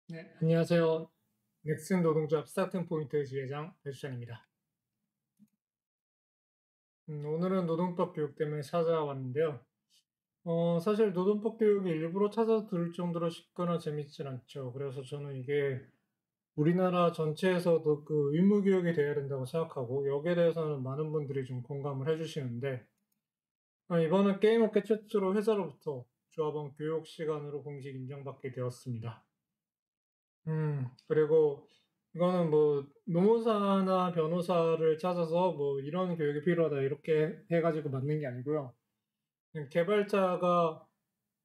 네, 안녕하세요. 넥슨 노동조합 스타팅 포인트 지회장 배수찬입니다. 오늘은 노동법 교육 때문에 찾아왔는데요. 사실 노동법 교육이 일부러 찾아 들을 정도로 쉽거나 재밌진 않죠. 그래서 저는 이게 우리나라 전체에서도 그 의무 교육이 돼야 된다고 생각하고 여기에 대해서는 많은 분들이 좀 공감을 해주시는데 이번은 게임업계 최초로 회사로부터 조합원 교육 시간으로 공식 인정받게 되었습니다. 그리고 이거는 뭐 노무사나 변호사를 찾아서 뭐 이런 교육이 필요하다 이렇게 해가지고 만든 게 아니고요. 그냥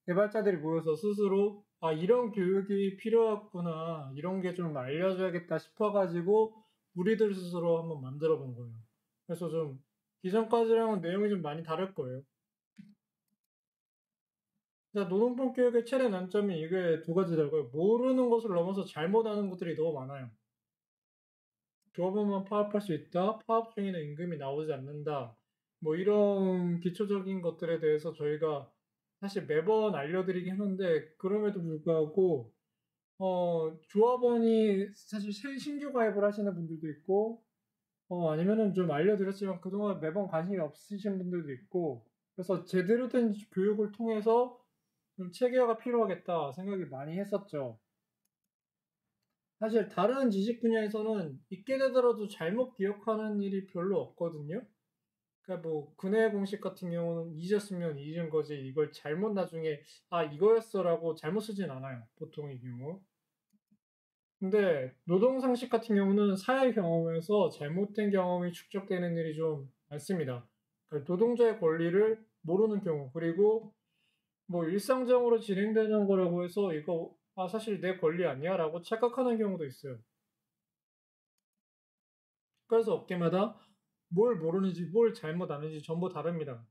개발자들이 모여서 스스로 이런 교육이 필요하구나 이런 게 좀 알려줘야겠다 싶어가지고 우리들 스스로 한번 만들어 본 거예요. 그래서 좀 기존까지랑은 내용이 좀 많이 다를 거예요. 자, 노동법 교육의 최대 난점이 이게 두 가지더라고요. 모르는 것을 넘어서 잘못하는 것들이 너무 많아요. 조합원만 파업할 수 있다. 파업 중에는 임금이 나오지 않는다. 뭐 이런 기초적인 것들에 대해서 저희가 사실 매번 알려드리긴 하는데 그럼에도 불구하고 조합원이 사실 신규 가입을 하시는 분들도 있고 아니면은 좀 알려드렸지만 그동안 매번 관심이 없으신 분들도 있고 그래서 제대로 된 교육을 통해서 좀 체계화가 필요하겠다 생각이 많이 했었죠. 사실 다른 지식 분야에서는 잊게 되더라도 잘못 기억하는 일이 별로 없거든요. 그러니까 뭐 근해 공식 같은 경우는 잊었으면 잊은 거지 이걸 잘못 나중에 이거였어라고 잘못 쓰진 않아요. 보통의 경우. 근데 노동 상식 같은 경우는 사회 경험에서 잘못된 경험이 축적되는 일이 좀 많습니다. 그러니까 노동자의 권리를 모르는 경우 그리고 뭐 일상적으로 진행되는 거라고 해서 이거 사실 내 권리 아니야라고 착각하는 경우도 있어요. 그래서 업계마다 뭘 모르는지, 뭘 잘못 아는지 전부 다릅니다.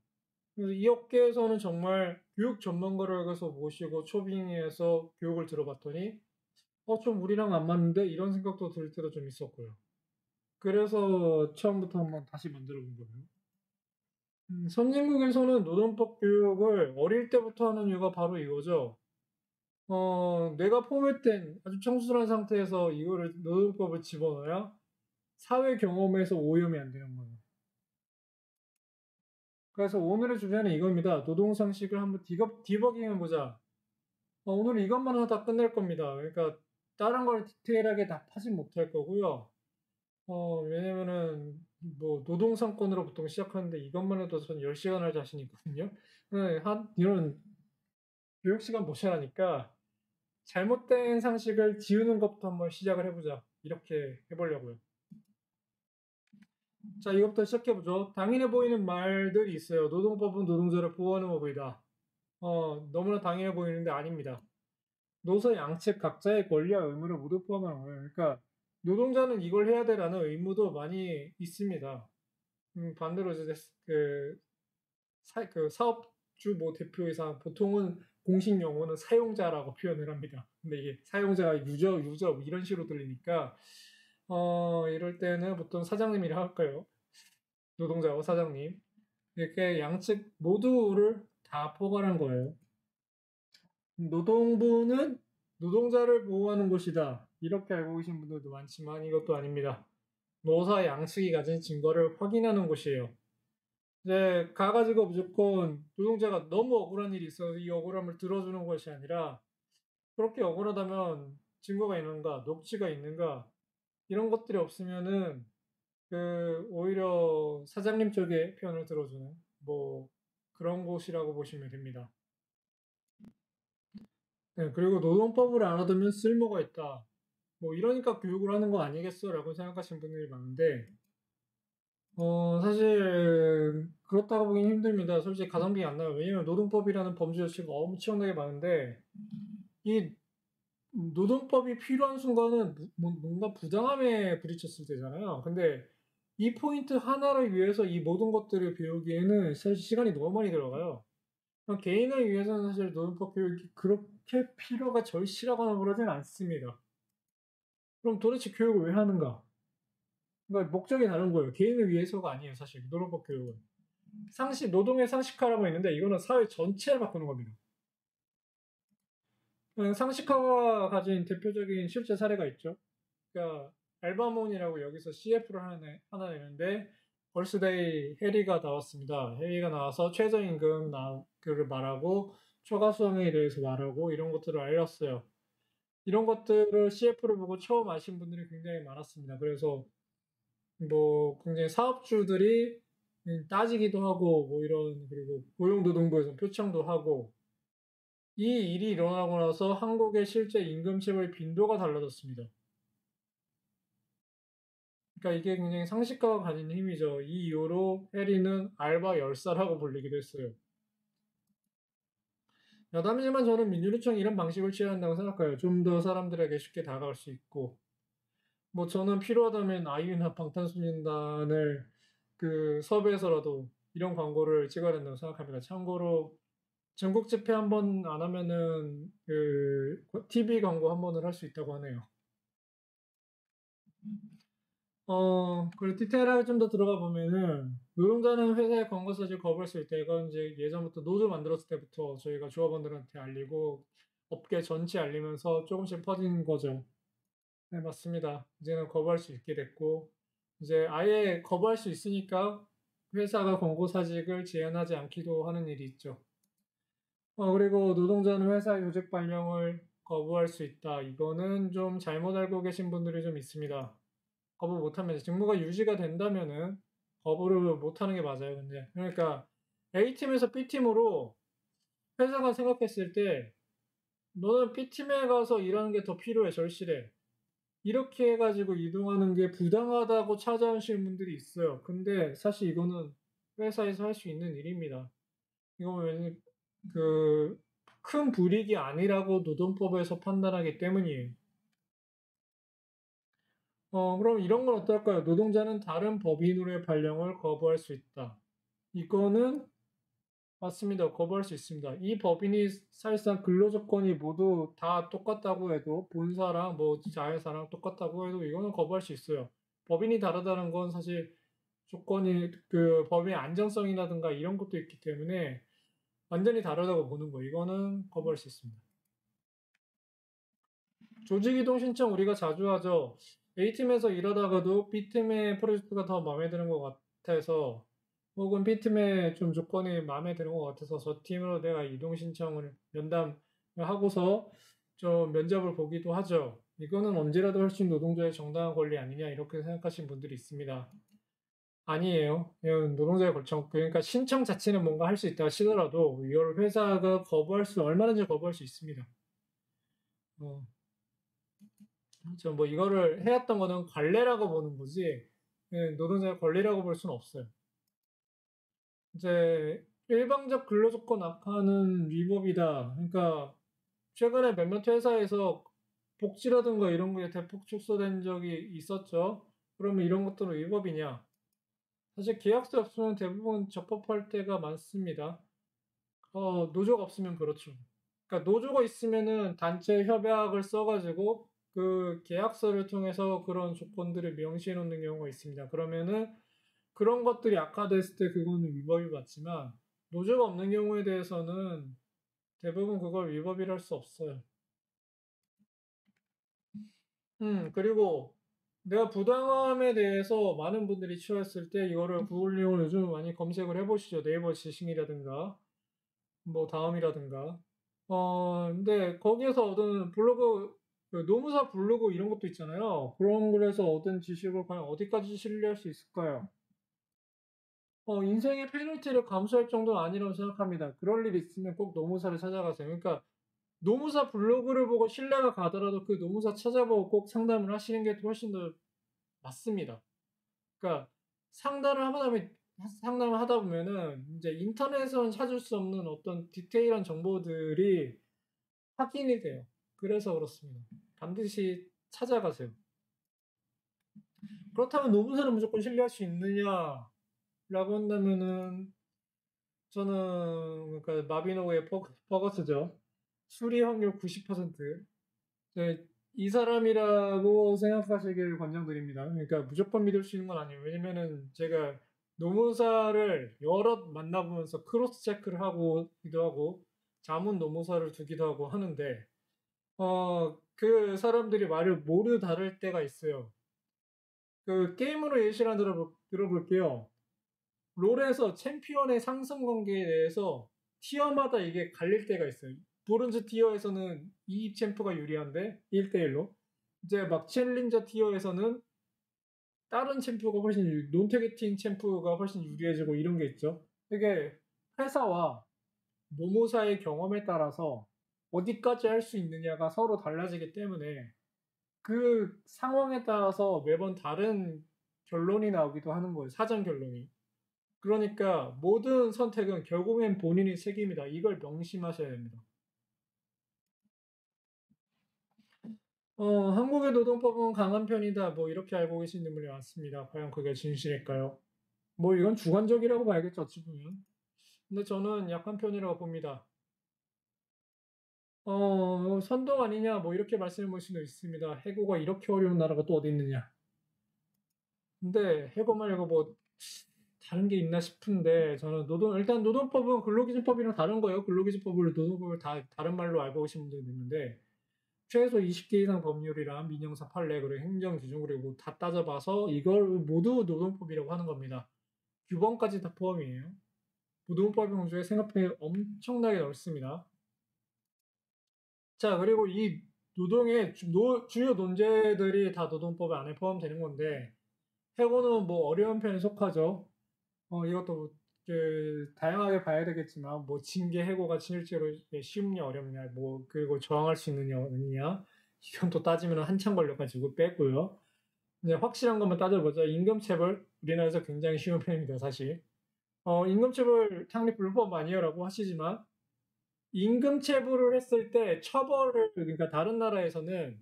그래서 이 업계에서는 정말 교육 전문가를 가서 모시고 초빙해서 교육을 들어봤더니, 좀 우리랑 안 맞는데? 이런 생각도 들 때도 좀 있었고요. 그래서 처음부터 한번 다시 만들어 본 거예요. 선진국에서는 노동법 교육을 어릴 때부터 하는 이유가 바로 이거죠. 내가 포맷된 아주 청순한 상태에서 이거를 노동법을 집어넣어야 사회 경험에서 오염이 안 되는 거예요. 그래서 오늘의 주제는 이겁니다. 노동상식을 한번 디버깅해 보자. 오늘 이것만 하다 끝낼 겁니다. 그러니까 다른 걸 디테일하게 다 파지 못할 거고요. 왜냐면은 뭐 노동상권으로 보통 시작하는데 이것만 해도 전 10시간 할 자신이 있거든요. 네, 이런 교육 시간 모자라니까 잘못된 상식을 지우는 것부터 한번 시작을 해보자. 이렇게 해보려고요. 자, 이것부터 시작해보죠. 당연해 보이는 말들이 있어요. 노동법은 노동자를 보호하는 법이다. 너무나 당연해 보이는데 아닙니다. 노사 양측 각자의 권리와 의무를 모두 포함하는 거예요. 그러니까 노동자는 이걸 해야 되라는 의무도 많이 있습니다. 반대로 이제 그 사업주 뭐 대표이사 보통은 공식 용어는 사용자라고 표현을 합니다. 근데 이게 사용자가 유저 뭐 이런 식으로 들리니까 이럴 때는 보통 사장님이라 할까요? 노동자와 사장님 이렇게 양측 모두를 다 포괄한 거예요. 노동부는 노동자를 보호하는 곳이다. 이렇게 알고 계신 분들도 많지만 이것도 아닙니다. 노사 양측이 가진 증거를 확인하는 곳이에요. 이제 가가지고 무조건 노동자가 너무 억울한 일이 있어서 이 억울함을 들어주는 것이 아니라 그렇게 억울하다면 증거가 있는가, 녹취가 있는가 이런 것들이 없으면은 오히려 사장님 쪽의 편을 들어주는 뭐 그런 곳이라고 보시면 됩니다. 네, 그리고 노동법을 알아두면 쓸모가 있다. 뭐 이러니까 교육을 하는 거 아니겠어라고 생각하시는 분들이 많은데 사실 그렇다고 보기는 힘듭니다. 솔직히 가성비 안 나요. 왜냐면 노동법이라는 범죄 조치가 엄청나게 많은데 이 노동법이 필요한 순간은 뭔가 부당함에 부딪혔을 때잖아요. 근데 이 포인트 하나를 위해서 이 모든 것들을 배우기에는 사실 시간이 너무 많이 들어가요. 개인을 위해서는 사실 노동법 교육이 그렇게 필요가 절실하거나 그러진 않습니다. 그럼 도대체 교육을 왜 하는가? 그러니까 목적이 다른 거예요. 개인을 위해서가 아니에요, 사실. 노동법 교육은. 노동의 상식화라고 있는데 이거는 사회 전체를 바꾸는 겁니다. 상식화가 가진 대표적인 실제 사례가 있죠. 그러니까 알바몬이라고 여기서 CF를 하나 내는데 벌스데이 해리가 나왔습니다. 해리가 나와서 최저임금 그를 말하고 초과 수당에 대해서 말하고 이런 것들을 알렸어요. 이런 것들을 CF를 보고 처음 아신 분들이 굉장히 많았습니다. 그래서 뭐 굉장히 사업주들이 따지기도 하고 뭐 이런 그리고 고용노동부에서 표창도 하고 이 일이 일어나고 나서 한국의 실제 임금체불 빈도가 달라졌습니다. 그러니까 이게 굉장히 상식과가 가진 힘이죠. 이 이후로 해리는 알바 열사라고 불리기도 했어요. 야담이지만 저는 민주노총이 이런 방식을 취해야 한다고 생각해요. 좀 더 사람들에게 쉽게 다가갈 수 있고 뭐 저는 필요하다면 아이유나 방탄소년단을 섭외해서라도 이런 광고를 찍어야 된다고 생각합니다. 참고로 전국 집회 한 번 안 하면은 TV 광고 한 번을 할 수 있다고 하네요. 그리고 디테일하게 좀 더 들어가 보면은 노동자는 회사의 광고 사실 거부할 수 있다. 이건 이제 예전부터 노조 만들었을 때부터 저희가 조합원들한테 알리고 업계 전체 알리면서 조금씩 퍼진 거죠. 네, 맞습니다. 이제는 거부할 수 있게 됐고 이제 아예 거부할 수 있으니까 회사가 권고사직을 제한하지 않기도 하는 일이 있죠. 그리고 노동자는 회사 요직 발령을 거부할 수 있다. 이거는 좀 잘못 알고 계신 분들이 좀 있습니다. 거부 못하면 직무가 유지가 된다면은 거부를 못하는 게 맞아요. 근데 그러니까 A팀에서 B팀으로 회사가 생각했을 때 너는 B팀에 가서 일하는 게 더 필요해, 절실해. 이렇게 해가지고 이동하는 게 부당하다고 찾아오시는 분들이 있어요. 근데 사실 이거는 회사에서 할 수 있는 일입니다. 이거는 큰 불이익이 아니라고 노동법에서 판단하기 때문이에요. 그럼 이런 건 어떨까요? 노동자는 다른 법인으로의 발령을 거부할 수 있다. 이거는 맞습니다. 거부할 수 있습니다. 이 법인이 사실상 근로조건이 모두 다 똑같다고 해도 본사랑 뭐 자회사랑 똑같다고 해도 이거는 거부할 수 있어요. 법인이 다르다는 건 사실 조건이 법인의 안정성이라든가 이런 것도 있기 때문에 완전히 다르다고 보는 거. 이거는 거부할 수 있습니다. 조직이동 신청 우리가 자주 하죠. A팀에서 일하다가도 B팀의 프로젝트가 더 마음에 드는 것 같아서 혹은 B팀의 좀 조건이 마음에 드는 것 같아서 저 팀으로 내가 이동 신청을 면담을 하고서 좀 면접을 보기도 하죠. 이거는 언제라도 할 수 있는 노동자의 정당한 권리 아니냐 이렇게 생각하시는 분들이 있습니다. 아니에요. 이건 노동자의 권청. 그러니까 신청 자체는 뭔가 할 수 있다 하시더라도 이걸 회사가 얼마든지 거부할 수 있습니다. 어, 그렇죠. 뭐 이거를 해왔던 거는 관례라고 보는 거지 노동자의 권리라고 볼 수는 없어요. 이제 일방적 근로조건 악화는 위법이다. 그러니까 최근에 몇몇 회사에서 복지라든가 이런 거에 대폭 축소된 적이 있었죠. 그러면 이런 것들은 위법이냐? 사실 계약서 없으면 대부분 적법할 때가 많습니다. 노조가 없으면 그렇죠. 그러니까 노조가 있으면은 단체 협약을 써가지고 그 계약서를 통해서 그런 조건들을 명시해 놓는 경우가 있습니다. 그러면은 그런 것들이 악화됐을 때 그거는 위법이 맞지만 노조가 없는 경우에 대해서는 대부분 그걸 위법이라 할 수 없어요. 그리고 내가 부당함에 대해서 많은 분들이 취했을 때 이거를 구글 내용을 요즘 많이 검색을 해보시죠. 네이버 지식이라든가 뭐 다음이라든가 근데 거기에서 얻은 블로그, 노무사 블로그 이런 것도 있잖아요. 그런 글에서 얻은 지식을 과연 어디까지 신뢰할 수 있을까요? 인생의 페널티를 감수할 정도는 아니라고 생각합니다. 그럴 일 있으면 꼭 노무사를 찾아가세요. 그러니까 노무사 블로그를 보고 신뢰가 가더라도 그 노무사 찾아보고 꼭 상담을 하시는 게 훨씬 더 맞습니다. 그러니까 상담을 하다 보면은 이제 인터넷에서는 찾을 수 없는 어떤 디테일한 정보들이 확인이 돼요. 그래서 그렇습니다. 반드시 찾아가세요. 그렇다면 노무사를 무조건 신뢰할 수 있느냐라고 한다면은 저는 그러니까 마비노의 퍼거스죠. 수리 확률 90%. 이 사람이라고 생각하시길 권장드립니다. 그러니까 무조건 믿을 수 있는 건 아니에요. 왜냐면은 제가 노무사를 여럿 만나보면서 크로스 체크를 하고기도 하고 자문 노무사를 두기도 하고 하는데 그 사람들이 말을 모두 다를 때가 있어요. 그 게임으로 예시를 하나 들어볼게요. 롤에서 챔피언의 상승 관계에 대해서 티어마다 이게 갈릴 때가 있어요. 브론즈 티어에서는 이 챔프가 유리한데 1대1로 이제 막 챌린저 티어에서는 다른 챔프가 훨씬 논태게팅 챔프가 훨씬 유리해지고 이런 게 있죠. 이게 회사와 노모사의 경험에 따라서 어디까지 할 수 있느냐가 서로 달라지기 때문에 그 상황에 따라서 매번 다른 결론이 나오기도 하는 거예요. 사전 결론이. 그러니까 모든 선택은 결국엔 본인의 책임이다. 이걸 명심하셔야 됩니다. 한국의 노동법은 강한 편이다. 뭐 이렇게 알고 계시는 분이 많습니다. 과연 그게 진실일까요? 뭐 이건 주관적이라고 봐야겠죠. 어찌 보면. 근데 저는 약한 편이라고 봅니다. 선동 아니냐, 뭐 이렇게 말씀해 볼 수도 있습니다. 해고가 이렇게 어려운 나라가 또 어디 있느냐. 근데 해고 말고 뭐 다른 게 있나 싶은데 저는 일단 노동법은 근로기준법이랑 다른 거예요. 근로기준법을 노동법을 다 다른 말로 알고 계신 분들도 있는데 최소 20개 이상 법률이랑 민형사 판례 그리고 행정규정 그리고 다 따져봐서 이걸 모두 노동법이라고 하는 겁니다. 규범까지 다 포함이에요. 노동법 범주에 생각보다 엄청나게 넓습니다. 자, 그리고 이 노동의 주요 논제들이 다 노동법 안에 포함되는 건데 해고는 뭐 어려운 편에 속하죠. 이것도 다양하게 봐야 되겠지만 뭐 징계 해고가 실제로 쉽냐 어렵냐 뭐 그리고 저항할 수 있느냐 없느냐 이건 또 따지면 한참 걸려가지고 빼고요. 이제 확실한 것만 따져보자. 임금체불 우리나라에서 굉장히 쉬운 편입니다 사실. 임금체불 창립 불법 아니에요라고 하시지만 임금체불을 했을 때 처벌을 그러니까 다른 나라에서는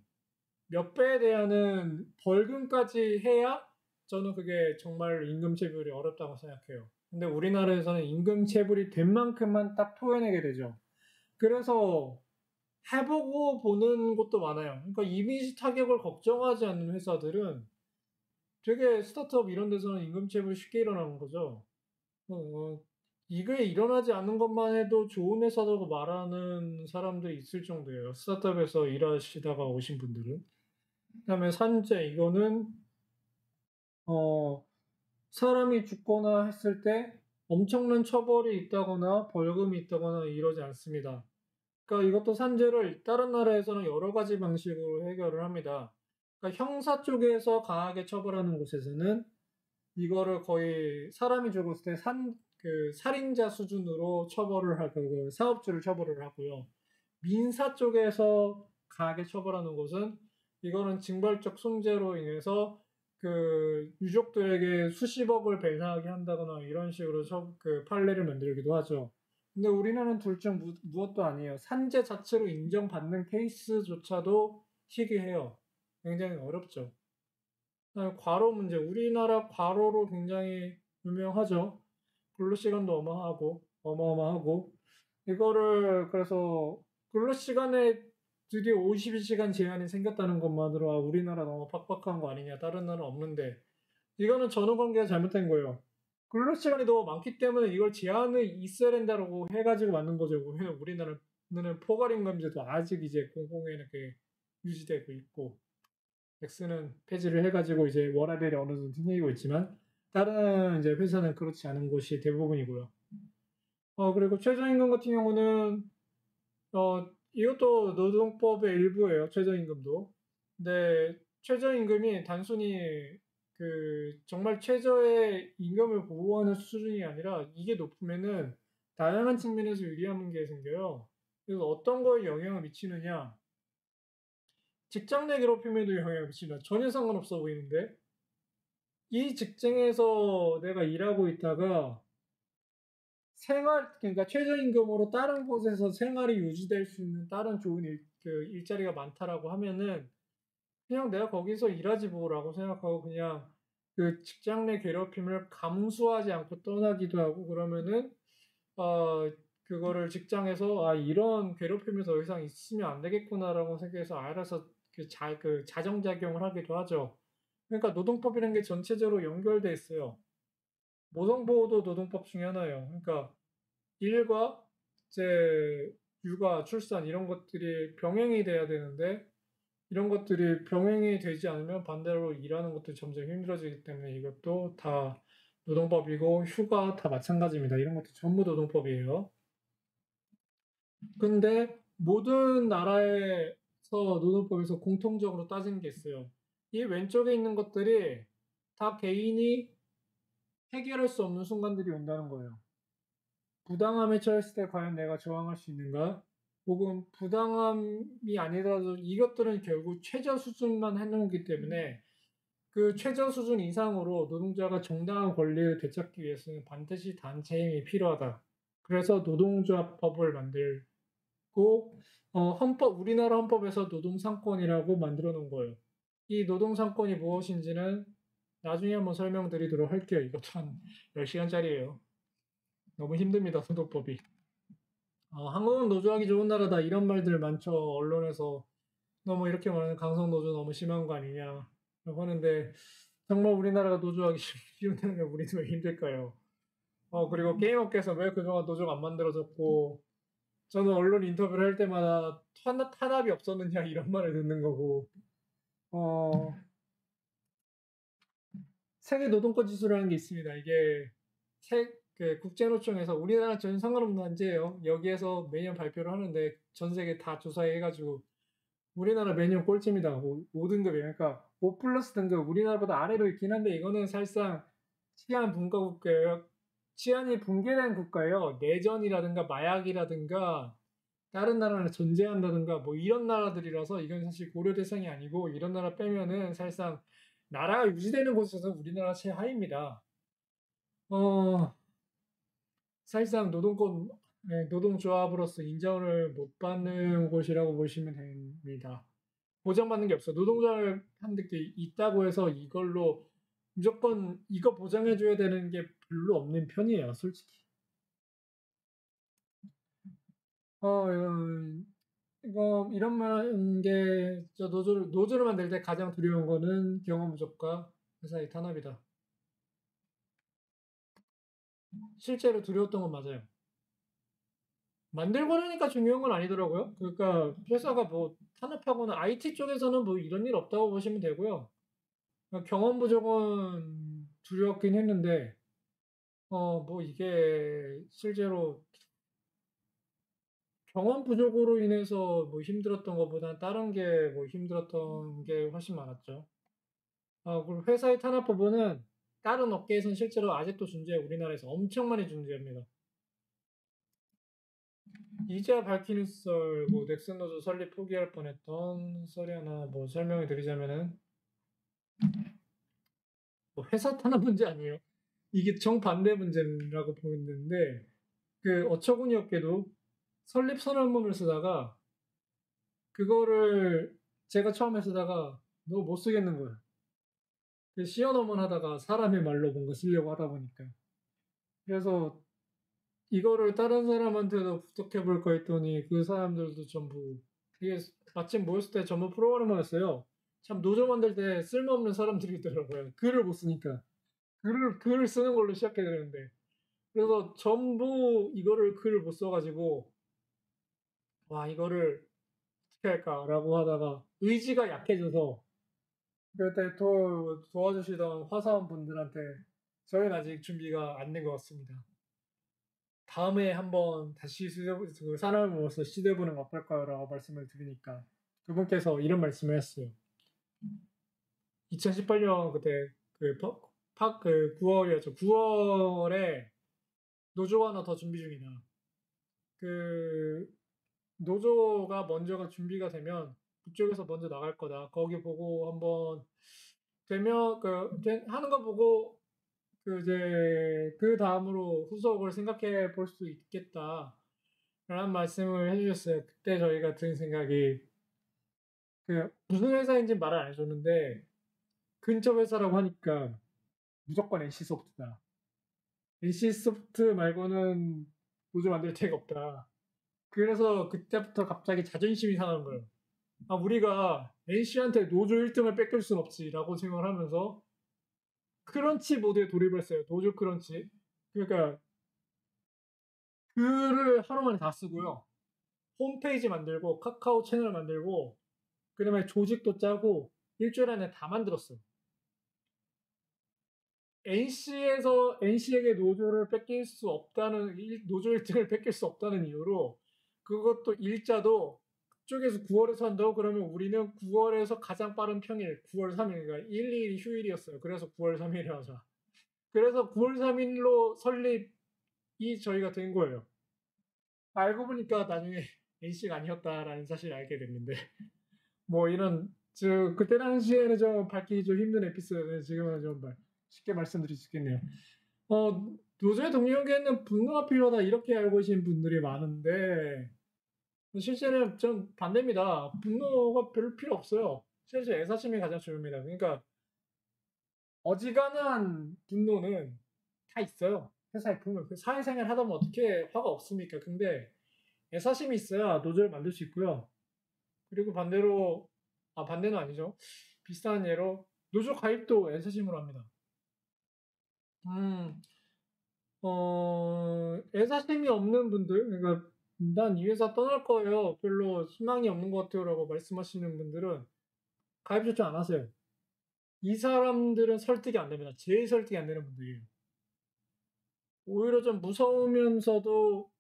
몇 배에 대한 벌금까지 해야 저는 그게 정말 임금체불이 어렵다고 생각해요. 근데 우리나라에서는 임금체불이 된 만큼만 딱 토해내게 되죠. 그래서 해보고 보는 것도 많아요. 그러니까 이미지 타격을 걱정하지 않는 회사들은 되게 스타트업 이런 데서는 임금체불 쉽게 일어나는 거죠. 이게 일어나지 않는 것만 해도 좋은 회사라고 말하는 사람들이 있을 정도예요. 스타트업에서 일하시다가 오신 분들은. 그다음에 산재 이거는 어, 사람이 죽거나 했을 때 엄청난 처벌이 있다거나 벌금이 있다거나 이러지 않습니다. 그러니까 이것도 산재를 다른 나라에서는 여러 가지 방식으로 해결을 합니다. 그러니까 형사 쪽에서 강하게 처벌하는 곳에서는 이거를 거의 사람이 죽었을 때 살인자 수준으로 처벌을 하고 그 사업주를 처벌을 하고요. 민사 쪽에서 강하게 처벌하는 곳은 이거는 징벌적 손죄로 인해서 그 유족들에게 수십억을 배상하게 한다거나 이런 식으로 그 판례를 만들기도 하죠. 근데 우리나라는 둘 중 무엇도 아니에요. 산재 자체로 인정받는 케이스조차도 희귀해요. 굉장히 어렵죠. 그다음에 과로 문제. 우리나라 과로로 굉장히 유명하죠. 근로시간도 어마어마하고. 이거를 그래서 근로시간에 드디어 52시간 제한이 생겼다는 것만으로 아, 우리나라 너무 팍팍한 거 아니냐. 다른 나라는 없는데. 이거는 전후관계가 잘못된 거예요. 근로시간이 너무 많기 때문에 이걸 제한을 있어야 된다고 해가지고 만든 거죠. 우리나라는 포괄임금제도 아직 이제 공공에 이렇게 유지되고 있고. X는 폐지를 해가지고 이제 워라밸이 어느 정도 생기고 있지만 다른 이제 회사는 그렇지 않은 곳이 대부분이고요. 그리고 최저임금 같은 경우는 이것도 노동법의 일부예요. 최저임금도. 근데 최저임금이 단순히 그 정말 최저의 임금을 보호하는 수준이 아니라 이게 높으면은 다양한 측면에서 유리한 게 생겨요. 그래서 어떤 거에 영향을 미치느냐 직장 내 괴롭힘에도 영향을 미치나 전혀 상관없어 보이는데 이 직장에서 내가 일하고 있다가 그러니까 최저임금으로 다른 곳에서 생활이 유지될 수 있는 다른 좋은 일자리가 많다라고 하면은 그냥 내가 거기서 일하지 뭐라고 생각하고 그냥 그 직장 내 괴롭힘을 감수하지 않고 떠나기도 하고 그러면은 그거를 직장에서 이런 괴롭힘이 더 이상 있으면 안 되겠구나라고 생각해서 알아서 그 자정작용을 하기도 하죠. 그러니까 노동법이라는 게 전체적으로 연결돼 있어요. 모성보호도 노동법 중에 하나예요. 그러니까 일과 이제 육아, 출산 이런 것들이 병행이 돼야 되는데 이런 것들이 병행이 되지 않으면 반대로 일하는 것도 점점 힘들어지기 때문에 이것도 다 노동법이고 휴가 다 마찬가지입니다. 이런 것도 전부 노동법이에요. 근데 모든 나라에서 노동법에서 공통적으로 따지는 게 있어요. 이 왼쪽에 있는 것들이 다 개인이 해결할 수 없는 순간들이 온다는 거예요. 부당함에 처했을 때 과연 내가 저항할 수 있는가? 혹은 부당함이 아니더라도 이것들은 결국 최저 수준만 해놓기 때문에 그 최저 수준 이상으로 노동자가 정당한 권리를 되찾기 위해서는 반드시 단체 힘이 필요하다. 그래서 노동조합법을 만들고 우리나라 헌법에서 노동상권이라고 만들어 놓은 거예요. 이 노동상권이 무엇인지는 나중에 한번 설명드리도록 할게요. 이것도 한 10시간짜리예요. 너무 힘듭니다, 소득법이. 한국은 노조하기 좋은 나라다 이런 말들 많죠. 언론에서 너무 이렇게 말하는 강성 노조 너무 심한 거 아니냐 라고 하는데 정말 우리나라가 노조하기 쉬운다면 우리는 왜 힘들까요? 그리고 게임업계에서 왜 그동안 노조가 안 만들어졌고 저는 언론 인터뷰를 할 때마다 탄압이 없었느냐 이런 말을 듣는 거고 세계 노동권 지수라는 게 있습니다. 이게 국제노총에서 우리나라 전혀 상관없는 단체예요. 여기에서 매년 발표를 하는데 전 세계 다 조사해가지고 우리나라 매년 꼴찌입니다. 5등급이에요. 그러니까 5 플러스 등급 우리나라보다 아래로 있긴 한데 이거는 사실상 치안 분과 국가예요. 치안이 붕괴된 국가예요. 내전이라든가 마약이라든가 다른 나라를 존재한다든가 뭐 이런 나라들이라서 이건 사실 고려 대상이 아니고 이런 나라 빼면은 사실상 나라가 유지되는 곳에서 우리나라 최하위입니다. 사실상 노동조합으로서 인정을 못 받는 곳이라고 보시면 됩니다. 보장받는 게 없어. 노동자한테 있다고 해서 이걸로 무조건 이거 보장해줘야 되는 게 별로 없는 편이에요, 솔직히. 이거 이런 말 게 저 노조를 만들 때 가장 두려운 거는 경험 부족과 회사의 탄압이다. 실제로 두려웠던 건 맞아요. 만들고 나니까 중요한 건 아니더라고요. 그러니까 회사가 뭐 탄압하거나 IT 쪽에서는 뭐 이런 일 없다고 보시면 되고요. 경험 부족은 두려웠긴 했는데 뭐 이게 실제로 경험 부족으로 인해서 뭐 힘들었던 것보다 다른 게 뭐 힘들었던 게 훨씬 많았죠. 그리고 회사의 탄압 부분은 다른 업계에서는 실제로 아직도 존재해 우리나라에서 엄청 많이 존재합니다. 이제야 밝히는 썰, 뭐 넥슨 노조 설립 포기할 뻔했던 썰이 하나 뭐 설명을 드리자면은 뭐 회사 탄압 문제 아니에요. 이게 정반대 문제라고 보이는데 그 어처구니 없게도 설립 선언문을 쓰다가 그거를 제가 처음에 쓰다가 너무 못 쓰겠는 거예요. 시연어문 하다가 사람의 말로 뭔가 쓰려고 하다 보니까 그래서 이거를 다른 사람한테도 부탁해 볼까 했더니 그 사람들도 전부 이게 마침 모였을 때 전부 프로그래머였어요. 참 노조 만들 때 쓸모없는 사람들이더라고요. 글을 못 쓰니까 글을 쓰는 걸로 시작해야 되는데 그래서 전부 이거를 글을 못 써가지고 와 이거를 어떻게 할까라고 하다가 의지가 약해져서 그때 도와주시던 화사원분들한테 저희는 아직 준비가 안 된 것 같습니다. 다음에 한번 다시 그 사람을 모아서 시도해보는 건 어떨까요? 라고 말씀을 드리니까 그분께서 이런 말씀을 했어요. 2018년 그때 그 9월이었죠. 9월에 노조가 하나 더 준비 중이다. 그 노조가 먼저가 준비가 되면 그쪽에서 먼저 나갈 거다. 거기 보고 한번 되면 하는 거 보고 그 다음으로 후속을 생각해 볼 수 있겠다. 라는 말씀을 해주셨어요. 그때 저희가 든 생각이 무슨 회사인지 말을 안 해줬는데 근처 회사라고 하니까 무조건 NC소프트다. NC소프트 말고는 노조 만들 데가 없다. 그래서 그때부터 갑자기 자존심이 상하는 거예요. 우리가 NC한테 노조 1등을 뺏길 순 없지라고 생각을 하면서 크런치 모드에 돌입했어요. 노조 크런치. 그러니까 글을 하루 만에 다 쓰고요. 홈페이지 만들고 카카오 채널 만들고 그다음에 조직도 짜고 일주일 안에 다 만들었어요. NC에게 노조 일정을 뺏길 수 없다는 이유로 그것도 일자도 그쪽에서 9월에서 한다고 그러면 우리는 9월에서 가장 빠른 평일 9월 3일 그러니까 1일이 휴일이었어요. 그래서 9월 3일에 하자. 그래서 9월 3일로 설립이 저희가 된 거예요. 알고 보니까 나중에 NC가 아니었다라는 사실을 알게 됐는데 뭐 이런 그때 당시에는 좀 밝히기 좀 힘든 에피소드는 지금은 좀 쉽게 말씀드릴 수 있겠네요. 노조의 동료에게는 분노가 필요하다 이렇게 알고 계신 분들이 많은데 실제는 좀 반대입니다. 분노가 별로 필요 없어요. 실제 애사심이 가장 중요합니다. 그러니까 어지간한 분노는 다 있어요. 회사에 보면 사회생활 하다 보면 어떻게 화가 없습니까? 근데 애사심이 있어야 노조를 만들 수 있고요. 그리고 반대로 반대는 아니죠. 비슷한 예로 노조 가입도 애사심으로 합니다. 애사심이 없는 분들, 그러니까 난 이 회사 떠날 거예요. 별로 희망이 없는 것 같아요라고 말씀하시는 분들은 가입 요청 안 하세요. 이 사람들은 설득이 안 됩니다. 제일 설득이 안 되는 분들이에요. 오히려 좀 무서우면서도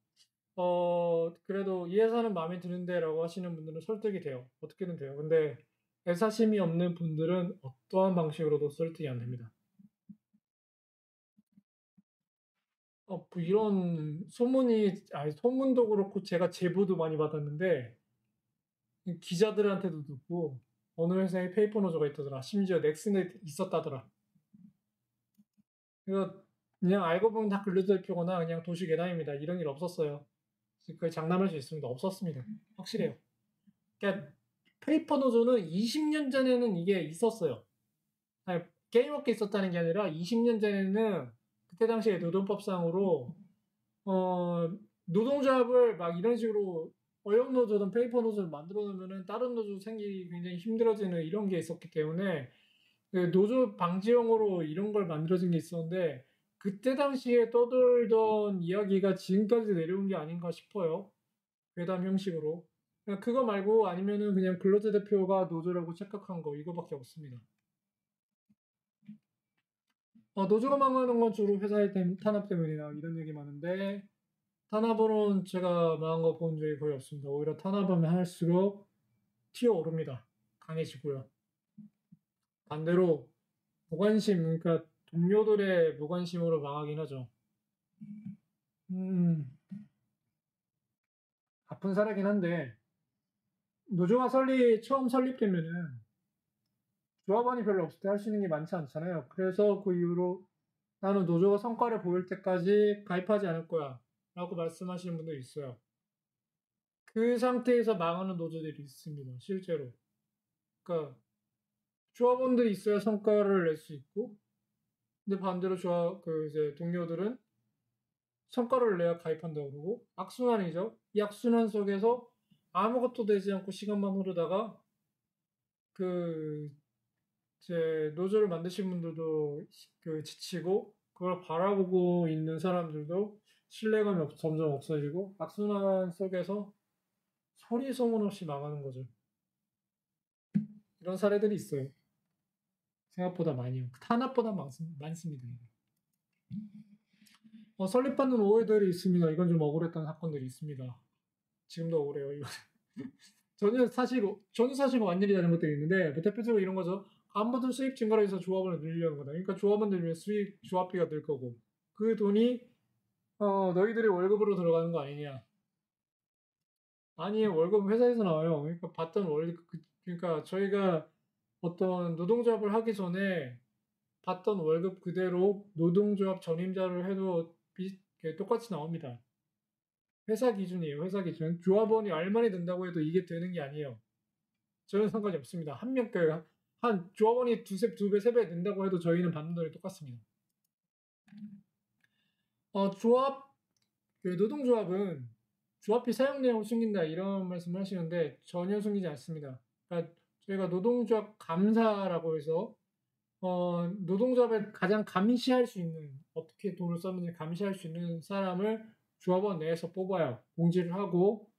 그래도 이 회사는 마음에 드는데라고 하시는 분들은 설득이 돼요. 어떻게든 돼요. 근데 애사심이 없는 분들은 어떠한 방식으로도 설득이 안 됩니다. 뭐 이런 소문도 그렇고 제가 제보도 많이 받았는데 기자들한테도 듣고 어느 회사에 페이퍼 노조가 있다더라. 심지어 넥슨에 있었다더라. 그래서 그냥 알고 보면 다 근로대표거나 그냥 도시 괴담입니다. 이런 일 없었어요. 거의 장담할 수 있습니다. 없었습니다. 확실해요. 그러니까 페이퍼 노조는 20년 전에는 이게 있었어요. 아니, 게임업계 있었다는 게 아니라 20년 전에는 그때 당시에 노동법상으로 노동조합을 막 이런 식으로 어용 노조든 페이퍼 노조를 만들어 놓으면은 다른 노조 생기기 굉장히 힘들어지는 이런 게 있었기 때문에 그 노조 방지용으로 이런 걸 만들어진 게 있었는데 그때 당시에 떠돌던 이야기가 지금까지 내려온 게 아닌가 싶어요. 괴담 형식으로. 그거 말고 아니면은 그냥 근로자 대표가 노조라고 착각한 거 이거밖에 없습니다. 노조가 망하는 건 주로 회사의 탄압 때문이나 이런 얘기 많은데 탄압으로는 제가 망한 거 본 적이 거의 없습니다. 오히려 탄압하면 할수록 튀어 오릅니다. 강해지고요. 반대로 무관심, 그러니까 동료들의 무관심으로 망하긴 하죠. 아픈 사례긴 한데 노조가 처음 설립되면은 조합원이 별로 없을 때 할 수 있는 게 많지 않잖아요. 그래서 그 이후로 나는 노조가 성과를 보일 때까지 가입하지 않을 거야 라고 말씀하시는 분도 있어요. 그 상태에서 망하는 노조들이 있습니다. 실제로. 그러니까 조합원들이 있어야 성과를 낼 수 있고 근데 반대로 이제 동료들은 성과를 내야 가입한다고 그러고 악순환이죠. 이 악순환 속에서 아무것도 되지 않고 시간만 흐르다가 제 노조를 만드신 분들도 지치고 그걸 바라보고 있는 사람들도 신뢰감이 점점 없어지고 악순환 속에서 소리 소문 없이 망하는 거죠. 이런 사례들이 있어요. 생각보다 많이요. 탄압보다 많습니다. 설립받는 오해들이 있습니다. 이건 좀 억울했던 사건들이 있습니다. 지금도 억울해요. 이거. 저는 사실 완전히 다른 것들이 있는데 뭐 대표적으로 이런 거죠. 간부들 수입 증가로 해서 조합원을 늘리려는 거다. 그러니까 조합원 들면 조합비가 늘 거고 그 돈이 너희들이 월급으로 들어가는 거 아니냐. 아니에요. 월급 회사에서 나와요. 그러니까 받던 월급 그러니까 저희가 어떤 노동조합을 하기 전에 받던 월급 그대로 노동조합 전임자를 해도 똑같이 나옵니다. 회사 기준이에요. 회사 기준. 조합원이 얼마나 든다고 해도 이게 되는 게 아니에요. 저는 상관이 없습니다. 한 조합원이 두 배, 세 배 든다고 해도 저희는 받는 돈이 똑같습니다. 노동조합은 조합비 사용 내역을 숨긴다 이런 말씀을 하시는데 전혀 숨기지 않습니다. 그러니까 저희가 노동조합 감사라고 해서 노동조합에 가장 감시할 수 있는 어떻게 돈을 썼는지 감시할 수 있는 사람을 조합원 내에서 뽑아요. 공지를 하고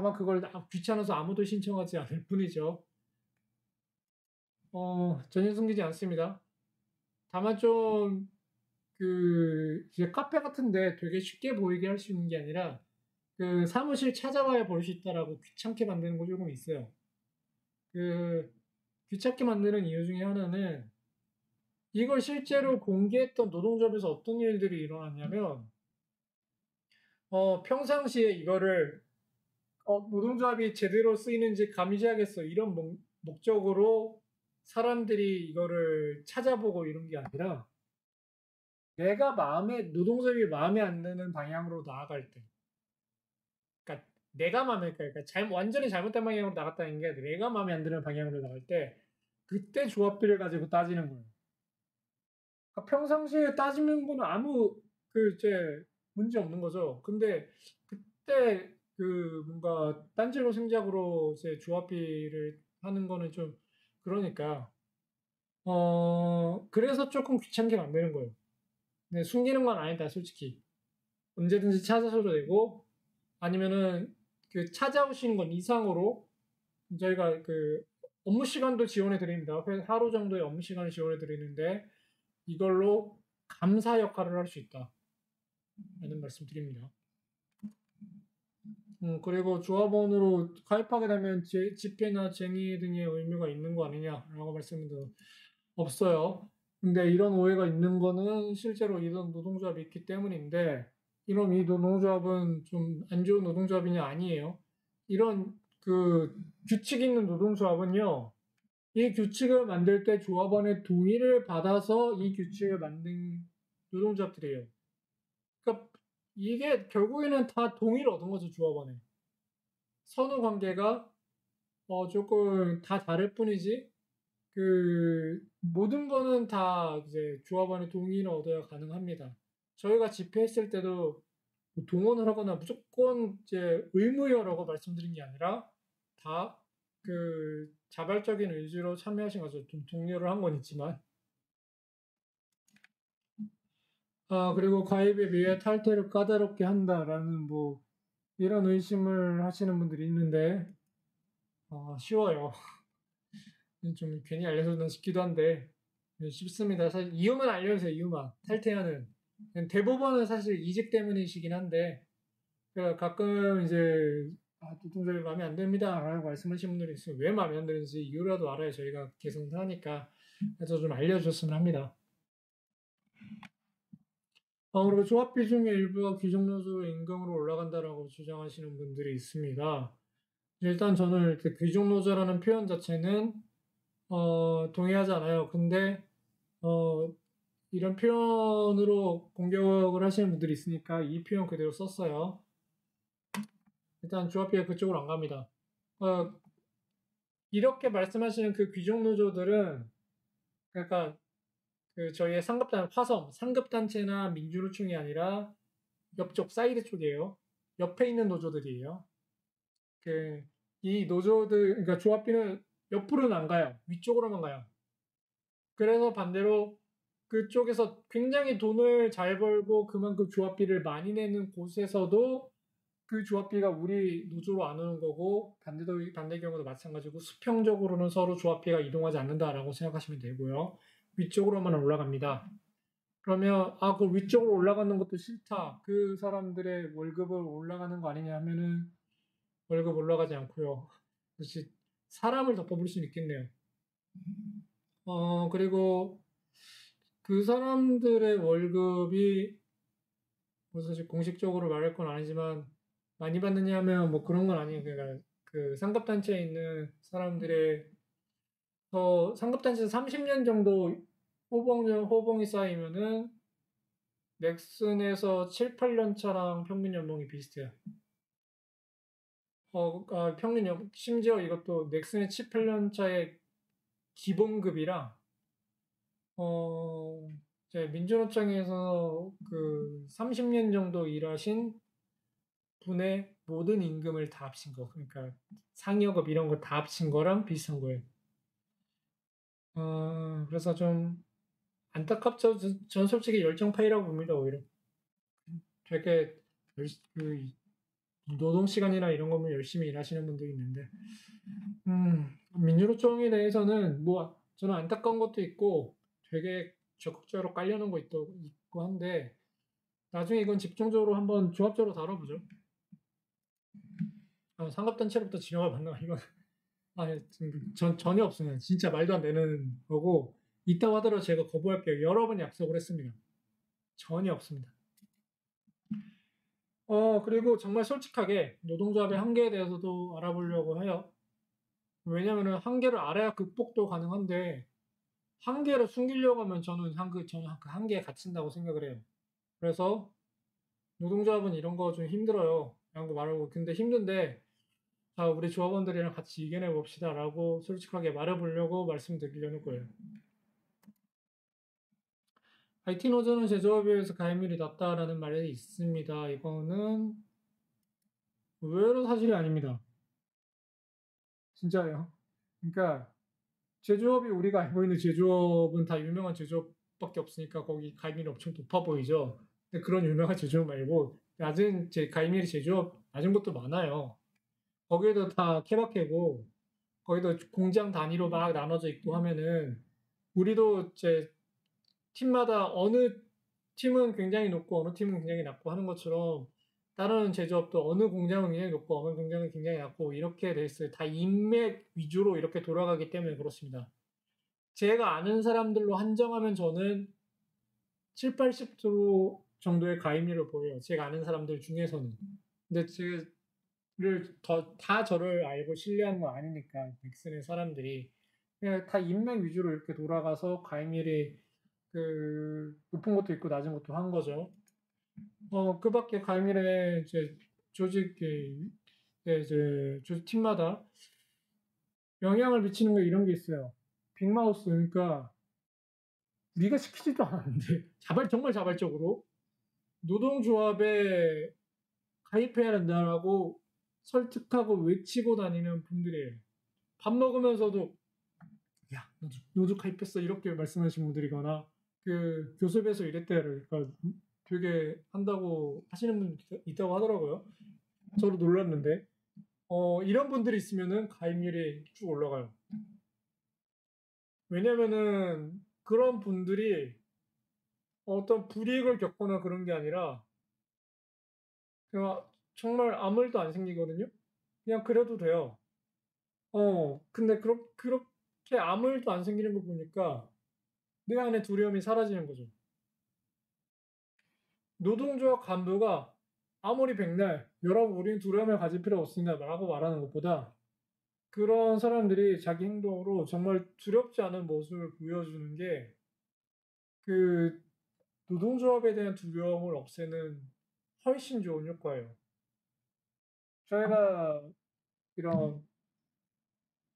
다만 그걸 귀찮아서 아무도 신청하지 않을 뿐이죠. 전혀 숨기지 않습니다. 다만 좀 이제 카페 같은데 되게 쉽게 보이게 할 수 있는 게 아니라 그 사무실 찾아와야 볼 수 있다라고 귀찮게 만드는 거 조금 있어요. 그 귀찮게 만드는 이유 중에 하나는 이걸 실제로 공개했던 노동조합에서 어떤 일들이 일어났냐면 평상시에 이거를 노동조합이 제대로 쓰이는지 감시하겠어 이런 목적으로 사람들이 이거를 찾아보고 이런 게 아니라 노동조합이 마음에 안 드는 방향으로 나아갈 때, 그러니까 내가 마음에, 그러니까 완전히 잘못된 방향으로 나갔다는 게 내가 마음에 안 드는 방향으로 나갈 때, 그때 조합비를 가지고 따지는 거예요. 그러니까 평상시에 따지는 거는 이제 문제 없는 거죠. 근데 그때 뭔가 딴지로 생작으로 이제 조합비를 하는 거는 좀 그러니까 그래서 조금 귀찮게 만드는 거예요. 근데 숨기는 건 아니다, 솔직히. 언제든지 찾아서도 되고, 아니면은 찾아오시는 건 이상으로 저희가 업무 시간도 지원해 드립니다. 하루 정도의 업무 시간을 지원해 드리는데 이걸로 감사 역할을 할 수 있다. 라는 말씀 드립니다. 그리고 조합원으로 가입하게 되면 집회나 쟁의 등의 의무가 있는 거 아니냐라고 말씀도 없어요. 근데 이런 오해가 있는 거는 실제로 이런 노동조합이 있기 때문인데 이 노동조합은 좀 안 좋은 노동조합이냐 아니에요. 이런 규칙 있는 노동조합은요. 이 규칙을 만들 때 조합원의 동의를 받아서 이 규칙을 만든 노동조합들이에요. 그러니까 이게 결국에는 다 동의를 얻은 거죠, 조합원에. 선후 관계가 조금 다 다를 뿐이지 모든 거는 다 이제 조합원의 동의를 얻어야 가능합니다. 저희가 집회했을 때도 동원을 하거나 무조건 이제 의무여라고 말씀드린 게 아니라 다 자발적인 의지로 참여하신 거죠. 좀 독려를 한 건 있지만. 그리고 가입에 비해 탈퇴를 까다롭게 한다라는 이런 의심을 하시는 분들이 있는데 쉬워요. 좀 괜히 알려줬나 싶기도 한데 쉽습니다. 사실 이유만 알려주세요. 이유만. 탈퇴하는. 대부분은 사실 이직 때문이시긴 한데 가끔 이제 노동조합이 마음에 안 듭니다 라고 말씀하시는 분들이 있어요. 왜 마음에 안 드는지 이유라도 알아야 저희가 개선을 하니까 그래서 좀 알려줬으면 합니다. 그리고 조합 비중의 일부가 귀족노조 임금으로 올라간다라고 주장하시는 분들이 있습니다. 일단 저는 귀족노조라는 표현 자체는 동의하지 않아요. 근데 이런 표현으로 공격을 하시는 분들이 있으니까 이 표현 그대로 썼어요. 일단 조합비가 그쪽으로 안 갑니다. 이렇게 말씀하시는 귀족노조들은 그러니까 저희의 상급단체나 민주노총이 아니라 옆쪽 사이드 쪽이에요. 옆에 있는 노조들이에요. 이 노조들, 그러니까 조합비는 옆으로는 안 가요. 위쪽으로만 가요. 그래서 반대로 그쪽에서 굉장히 돈을 잘 벌고 그만큼 조합비를 많이 내는 곳에서도 그 조합비가 우리 노조로 안 오는 거고 반대 경우도 마찬가지고 수평적으로는 서로 조합비가 이동하지 않는다라고 생각하시면 되고요. 위쪽으로만 올라갑니다. 그러면 그 위쪽으로 올라가는 것도 싫다. 그 사람들의 월급을 올라가는 거 아니냐 하면은 월급 올라가지 않고요. 역시 사람을 더 뽑을 수는 있겠네요. 그리고 그 사람들의 월급이 사실 공식적으로 말할 건 아니지만 많이 받느냐 하면 그런 건 아니에요. 그러니까 상급단체에 있는 사람들의 상급단체에서 30년 정도 호봉이 쌓이면은 넥슨에서 7, 8년 차랑 평균 연봉이 비슷해요. 심지어 이것도 넥슨의 7, 8년 차의 기본급이랑 민주노총에서 30년 정도 일하신 분의 모든 임금을 다 합친 거, 그러니까 상여급 이런 거 다 합친 거랑 비슷한 거예요. 그래서 좀 안타깝죠. 전 솔직히 열정파이라고 봅니다, 오히려. 되게 노동 시간이나 이런 거면 열심히 일하시는 분들이 있는데, 민주노총에 대해서는 뭐 저는 안타까운 것도 있고 되게 적극적으로 깔려는 거 있고 한데 나중에 이건 집중적으로 한번 조합적으로 다뤄보죠. 상급단체로부터 지령을 받나 이건 전혀 없습니다. 진짜 말도 안 되는 거고 있다고 하더라도 제가 거부할게요. 여러 번 약속을 했습니다. 전혀 없습니다. 그리고 정말 솔직하게 노동조합의 한계에 대해서도 알아보려고 해요. 왜냐면은 한계를 알아야 극복도 가능한데 한계를 숨기려고 하면 저는 그 한계에 갇힌다고 생각을 해요. 그래서 노동조합은 이런 거 좀 힘들어요. 이런 거 말하고 근데 힘든데 자 우리 조합원들이랑 같이 이겨내 봅시다라고 솔직하게 말해보려고 말씀드리려는 거예요. IT 노조는 제조업에 비해서 가입률이 낮다라는 말이 있습니다. 이거는 의외로 사실이 아닙니다. 진짜예요. 그러니까 제조업이 우리가 알고 있는 제조업은 다 유명한 제조업밖에 없으니까 거기 가입률이 엄청 높아 보이죠. 근데 그런 유명한 제조업 말고 낮은 가입률이 제조업 낮은 것도 많아요. 거기에도 다 케바케고 거기도 공장 단위로 막 나눠져 있고 하면은 우리도 제 팀마다 어느 팀은 굉장히 높고 어느 팀은 굉장히 낮고 하는 것처럼 다른 제조업도 어느 공장은 굉장히 높고 어느 공장은 굉장히 낮고 이렇게 돼 있어요. 다 인맥 위주로 이렇게 돌아가기 때문에 그렇습니다. 제가 아는 사람들로 한정하면 저는 7, 80% 정도의 가입률을 보여요. 제가 아는 사람들 중에서는. 근데 다 저를 알고 신뢰하는 거 아니니까 넥슨의 사람들이 그냥 다 인맥 위주로 이렇게 돌아가서 가입률이 높은 것도 있고 낮은 것도 한 거죠. 그 밖에 가입률에 이제 조직 팀마다 영향을 미치는 거 이런 게 있어요. 빅마우스, 그러니까 네가 시키지도 않았는데 정말 자발적으로 노동조합에 가입해야 한다라고 설득하고 외치고 다니는 분들이에요. 밥 먹으면서도 야 너도 가입했어 이렇게 말씀하시는 분들이거나 교습에서 이랬대요. 그러니까 되게 한다고 하시는 분 있다고 하더라고요. 저도 놀랐는데 이런 분들이 있으면은 가입률이 쭉 올라가요. 왜냐면은 그런 분들이 어떤 불이익을 겪거나 그런 게 아니라 그냥 정말 아무 일도 안 생기거든요. 그냥 그래도 돼요. 근데 그렇게 아무 일도 안 생기는 거 보니까 내 안에 두려움이 사라지는 거죠. 노동조합 간부가 아무리 백날 여러분 우리는 두려움을 가질 필요 없습니다 라고 말하는 것보다 그런 사람들이 자기 행동으로 정말 두렵지 않은 모습을 보여주는 게 노동조합에 대한 두려움을 없애는 훨씬 좋은 효과예요. 저희가 이런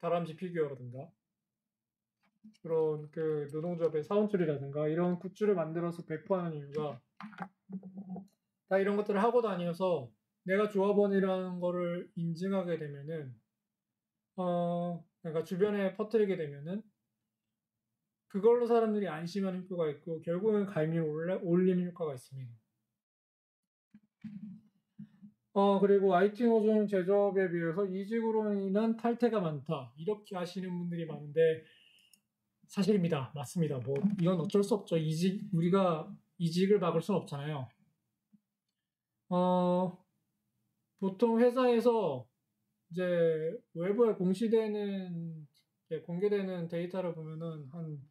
다람쥐 피규어라든가 그런 노동조합의 사원줄이라든가 이런 굿즈를 만들어서 배포하는 이유가 다 이런 것들을 하고 다녀서 내가 조합원이라는 거를 인증하게 되면은 그러니까 주변에 퍼뜨리게 되면은 그걸로 사람들이 안심하는 효과가 있고 결국은 가입률을 올리는 효과가 있습니다. 그리고 IT 노조는 제조업에 비해서 이직으로 인한 탈퇴가 많다. 이렇게 하시는 분들이 많은데 사실입니다. 맞습니다. 뭐 이건 어쩔 수 없죠. 우리가 이직을 막을 수는 없잖아요. 보통 회사에서 이제 외부에 공개되는 데이터를 보면은 한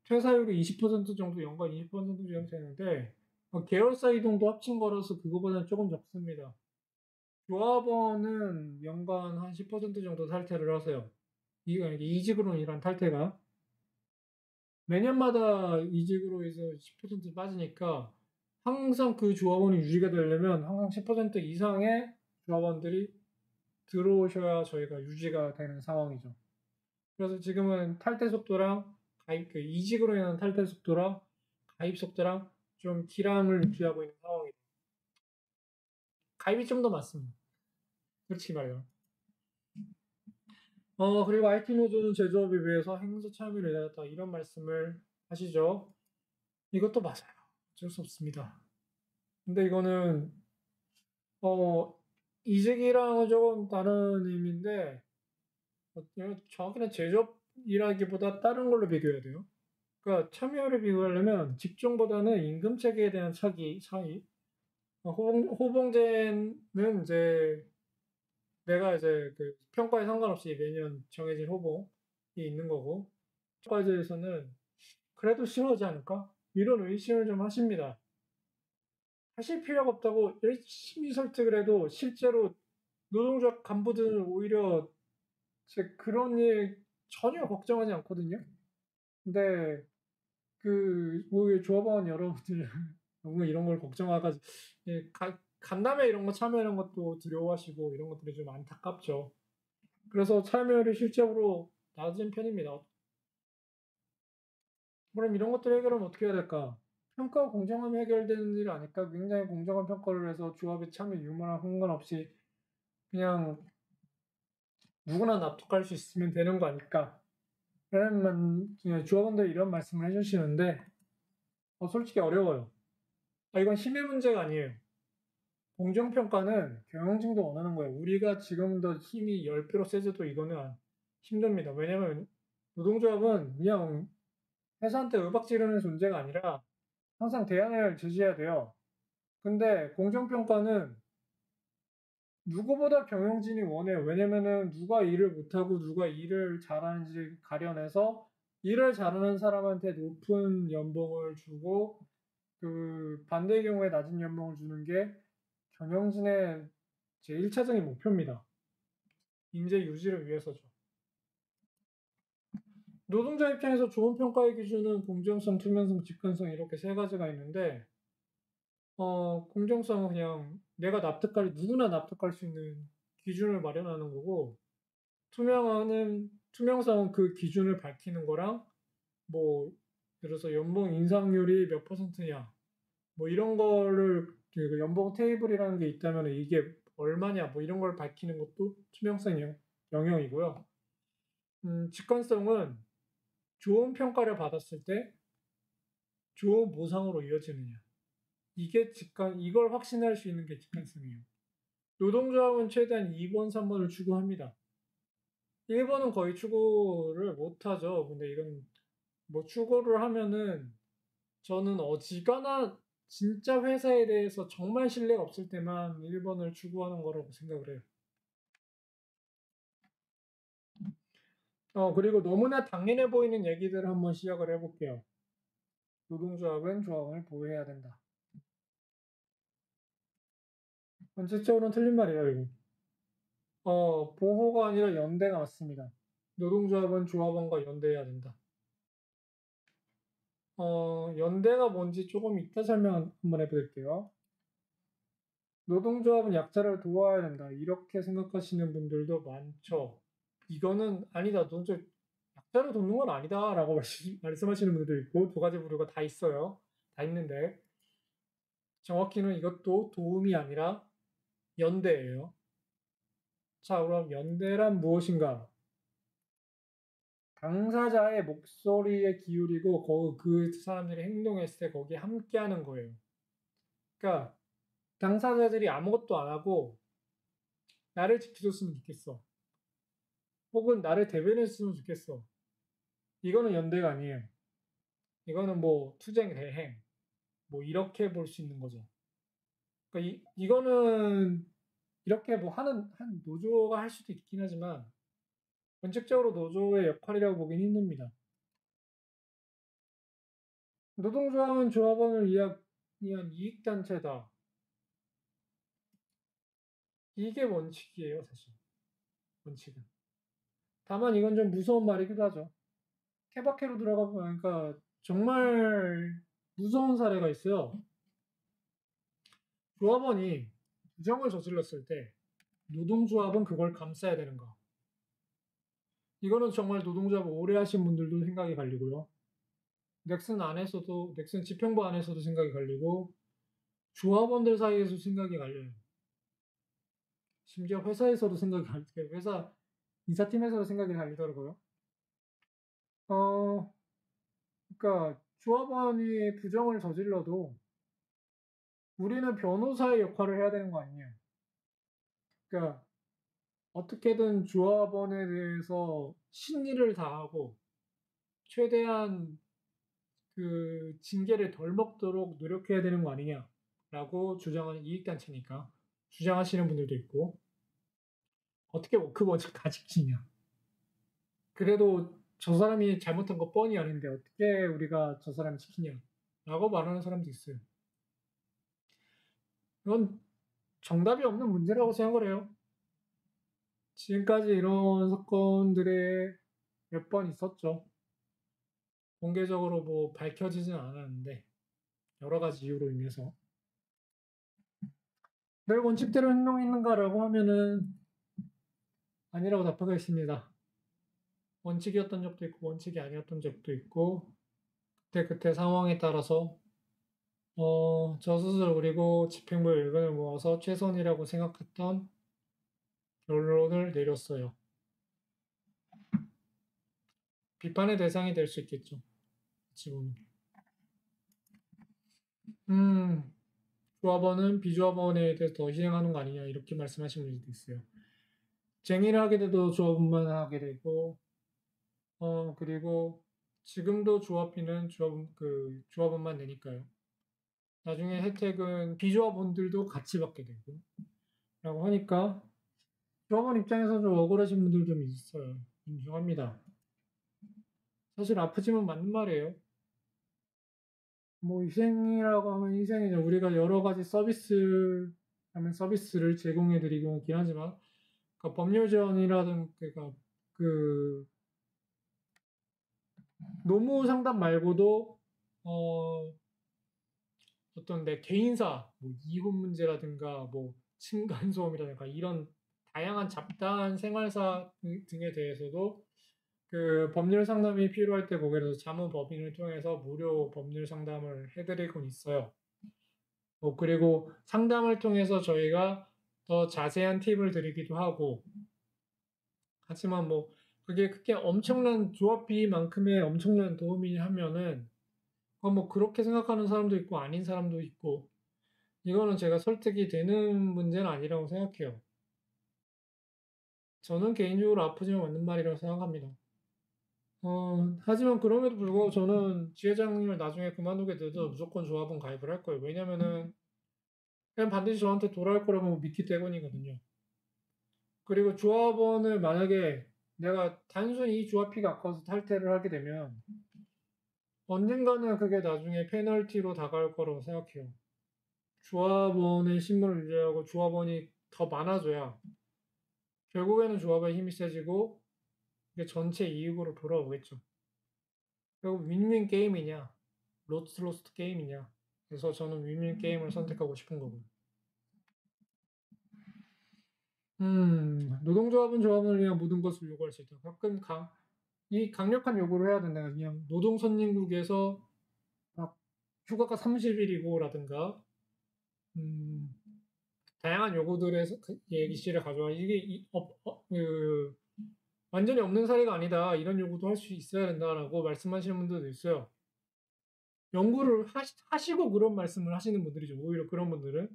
퇴사율이 20% 정도, 연간 20% 정도 되는데 계열사 이동도 합친 거라서 그거보다는 조금 적습니다. 조합원은 연간 한 10% 정도 탈퇴를 하세요. 이직으로 인한 탈퇴가 매년마다 이직으로 해서 10% 빠지니까 항상 그 조합원이 유지가 되려면 항상 10% 이상의 조합원들이 들어오셔야 저희가 유지가 되는 상황이죠. 그래서 지금은 탈퇴 속도랑 이직으로 인한 탈퇴 속도랑 가입 속도랑 좀 기량을 유지하고 있는 상황이죠. 가입이 좀 더 많습니다. 그렇지 말이에요. 그리고 IT 노조는 제조업에 비해서 행사 참여를 내렸다 이런 말씀을 하시죠. 이것도 맞아요. 어쩔 수 없습니다. 근데 이거는 이직이랑은 조금 다른 의미인데 정확히는 제조업이라기보다 다른 걸로 비교해야 돼요. 그러니까 참여를 비교하려면 직종보다는 임금 체계에 대한 차이. 호봉제는 이제 내가 이제 그 평가에 상관없이 매년 정해진 호봉이 있는 거고, 과제에서는 그래도 싫어하지 않을까? 이런 의심을 좀 하십니다. 하실 필요가 없다고 열심히 설득을 해도 실제로 노동조합 간부들은 오히려 그런 일 전혀 걱정하지 않거든요. 근데 뭐 조합원 여러분들 너무 이런 걸 걱정하가지고 간담회 이런 거 참여하는 것도 두려워하시고 이런 것들이 좀 안타깝죠. 그래서 참여율이 실제로 낮은 편입니다. 그럼 이런 것들 해결하면 어떻게 해야 될까? 평가가 공정하면 해결되는 일 아닐까? 굉장히 공정한 평가를 해서 조합의 참여 유무랑 상관없이 그냥 누구나 납득할 수 있으면 되는 거 아닐까? 그러면 조합원들이 이런 말씀을 해주시는데 솔직히 어려워요. 이건 힘의 문제가 아니에요. 공정평가는 경영진도 원하는 거예요. 우리가 지금 더 힘이 10배로 세져도 이거는 힘듭니다. 왜냐면 노동조합은 그냥 회사한테 윽박 지르는 존재가 아니라 항상 대안을 제시해야 돼요. 근데 공정평가는 누구보다 경영진이 원해요. 왜냐면은 누가 일을 못하고 누가 일을 잘하는지 가려내서 일을 잘하는 사람한테 높은 연봉을 주고 그 반대의 경우에 낮은 연봉을 주는 게 경영진의 제 1차적인 목표입니다. 인재 유지를 위해서죠. 노동자 입장에서 좋은 평가의 기준은 공정성, 투명성, 직관성 이렇게 세 가지가 있는데 공정성은 그냥 내가 누구나 납득할 수 있는 기준을 마련하는 거고 투명성은 그 기준을 밝히는 거랑 뭐 예를 들어서 연봉 인상률이 몇 %냐 뭐 이런 거를 그 연봉 테이블이라는 게 있다면 이게 얼마냐 뭐 이런 걸 밝히는 것도 투명성 영역이고요. 직관성은 좋은 평가를 받았을 때 좋은 보상으로 이어지느냐. 이걸 확신할 수 있는 게 직관성이에요. 노동조합은 최대한 2번, 3번을 추구합니다. 1번은 거의 추구를 못하죠. 근데 이건 뭐 추구를 하면은 저는 어지간한 진짜 회사에 대해서 정말 신뢰가 없을 때만 1번을 추구하는 거라고 생각을 해요. 그리고 너무나 당연해 보이는 얘기들을 한번 시작을 해볼게요. 노동조합은 조합을 보호해야 된다. 원칙적으로는 틀린 말이에요, 이거. 보호가 아니라 연대가 맞습니다. 노동조합은 조합원과 연대해야 된다. 연대가 뭔지 조금 이따 설명 한번 해드릴게요. 노동조합은 약자를 도와야 된다. 이렇게 생각하시는 분들도 많죠. 이거는 아니다. 노동조합 약자를 돕는 건 아니다. 라고 말씀하시는 분들도 있고, 두 가지 부류가 다 있어요. 다 있는데, 정확히는 이것도 도움이 아니라 연대예요. 자, 그럼 연대란 무엇인가? 당사자의 목소리에 기울이고 그 사람들이 행동했을 때 거기에 함께하는 거예요. 그러니까 당사자들이 아무것도 안 하고 나를 지켜줬으면 좋겠어. 혹은 나를 대변했으면 좋겠어. 이거는 연대가 아니에요. 이거는 뭐 투쟁 대행 뭐 이렇게 볼 수 있는 거죠. 그러니까 이거는 이렇게 뭐 한 노조가 할 수도 있긴 하지만 원칙적으로 노조의 역할이라고 보긴 힘듭니다. 노동조합은 조합원을 위한 이익단체다. 이게 원칙이에요, 사실. 원칙은. 다만 이건 좀 무서운 말이기도 하죠. 케바케로 들어가 보니까 정말 무서운 사례가 있어요. 조합원이 부정을 저질렀을 때 노동조합은 그걸 감싸야 되는 거. 이거는 정말 노동조합 오래 하신 분들도 생각이 갈리고요. 넥슨 집행부 안에서도 생각이 갈리고 조합원들 사이에서 생각이 갈려요. 심지어 회사에서도 회사 인사팀에서도 생각이 갈리더라고요. 그러니까 조합원이 부정을 저질러도 우리는 변호사의 역할을 해야 되는 거 아니에요. 그러니까 어떻게든 조합원에 대해서 신의를 다하고 최대한 그 징계를 덜 먹도록 노력해야 되는 거 아니냐라고 주장하는 이익단체니까 주장하시는 분들도 있고 어떻게 그 원칙 다 지키냐. 그래도 저 사람이 잘못한 거 뻔히 아는데 어떻게 우리가 저 사람을 지키냐라고 말하는 사람도 있어요. 이건 정답이 없는 문제라고 생각을 해요. 지금까지 이런 사건들에 몇 번 있었죠. 공개적으로 뭐 밝혀지진 않았는데 여러 가지 이유로 인해서 늘 원칙대로 행동했는가라고 하면은 아니라고 답하겠습니다. 원칙이었던 적도 있고 원칙이 아니었던 적도 있고 그때 상황에 따라서 저 스스로 그리고 집행부의 의견을 모아서 최선이라고 생각했던 결론을 내렸어요. 비판의 대상이 될 수 있겠죠. 지금 조합원은 비조합원에 대해서 더 희생하는 거 아니냐 이렇게 말씀하시는 분들도 있어요. 쟁의를 하게 돼도 조합원만 하게 되고 그리고 지금도 조합비는 조합원만 내니까요. 나중에 혜택은 비조합원들도 같이 받게 되고 라고 하니까 조합원 입장에서 좀 억울하신 분들 좀 있어요. 인정합니다. 사실 아프지만 맞는 말이에요. 뭐 희생이라고 하면 희생이죠. 우리가 여러 가지 서비스를 제공해 드리고 있긴 하지만 그러니까 법률 지원이라든가 그 노무 상담 말고도 어, 어떤 내 개인사, 뭐 이혼 문제라든가 뭐 층간소음이라든가 이런 다양한 잡다한 생활사 등에 대해서도 그 법률 상담이 필요할 때 거기에서 자문법인을 통해서 무료 법률 상담을 해드리고 있어요. 그리고 상담을 통해서 저희가 더 자세한 팁을 드리기도 하고 하지만 뭐 그게 크게 엄청난 조합비만큼의 엄청난 도움이 하면은 뭐 그렇게 생각하는 사람도 있고 아닌 사람도 있고 이거는 제가 설득이 되는 문제는 아니라고 생각해요. 저는 개인적으로 아프지만 맞는 말이라고 생각합니다. 하지만 그럼에도 불구하고 저는 지회장님을 나중에 그만두게 돼도 무조건 조합은 가입을 할 거예요. 왜냐면은 그냥 반드시 저한테 돌아올 거라고 믿기 때문이거든요. 그리고 조합원을 만약에 내가 단순히 이 조합비가 아까워서 탈퇴를 하게 되면 언젠가는 그게 나중에 페널티로 다가올 거라고 생각해요. 조합원의 신분을 유지하고 조합원이 더 많아져야 결국에는 조합의 힘이 세지고 이게 전체 이익으로 돌아오겠죠. 결국 윈윈 게임이냐, 로스트 게임이냐. 그래서 저는 윈윈 게임을 선택하고 싶은 거고요. 노동조합은 조합을 위한 모든 것을 요구할 수 있다. 가끔 이 강력한 요구를 해야 된다. 그냥 노동선진국에서 막 휴가가 30일이고라든가 다양한 요구들의 예시를 가져와 이게 완전히 없는 사례가 아니다. 이런 요구도 할 수 있어야 된다라고 말씀하시는 분들도 있어요. 연구를 하시고 그런 말씀을 하시는 분들이죠. 오히려 그런 분들은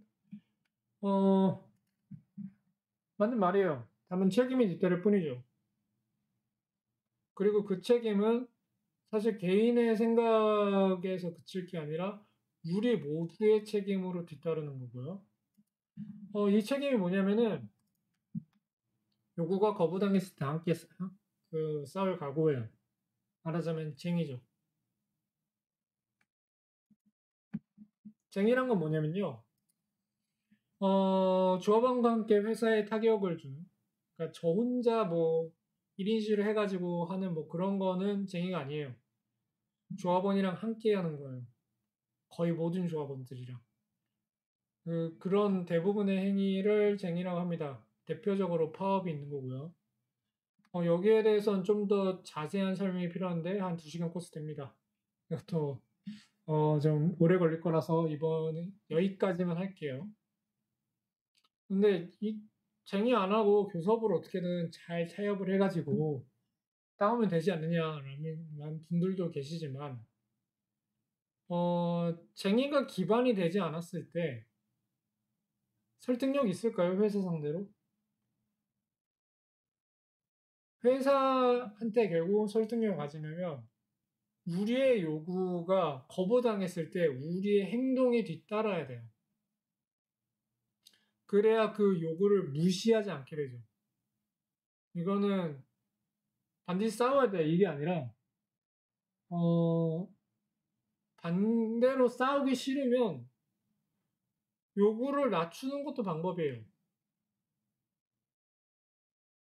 맞는 말이에요. 다만 책임이 뒤따를 뿐이죠. 그리고 그 책임은 사실 개인의 생각에서 그칠 게 아니라 우리 모두의 책임으로 뒤따르는 거고요. 이 책임이 뭐냐면은 요구가 거부당했을 때 함께 싸울 각오예요. 말하자면 쟁의죠. 쟁의란 건 뭐냐면요. 조합원과 함께 회사에 타격을 주는. 그러니까 저 혼자 뭐 1인 시위를 해가지고 하는 뭐 그런 거는 쟁의가 아니에요. 조합원이랑 함께 하는 거예요. 거의 모든 조합원들이랑. 그런 대부분의 행위를 쟁의라고 합니다. 대표적으로 파업이 있는 거고요. 여기에 대해서는 좀 더 자세한 설명이 필요한데 한 2시간 코스 됩니다. 이것도 좀 오래 걸릴 거라서 이번에 여기까지만 할게요. 근데 이 쟁의 안 하고 교섭을 어떻게든 잘 타협을 해가지고 싸우면 되지 않느냐라는 분들도 계시지만 쟁의가 기반이 되지 않았을 때 설득력 있을까요? 회사 상대로? 회사한테 결국 설득력을 가지려면 우리의 요구가 거부당했을 때 우리의 행동이 뒤따라야 돼요. 그래야 그 요구를 무시하지 않게 되죠. 이거는 반드시 싸워야 돼. 이게 아니라, 반대로 싸우기 싫으면 요구를 낮추는 것도 방법이에요.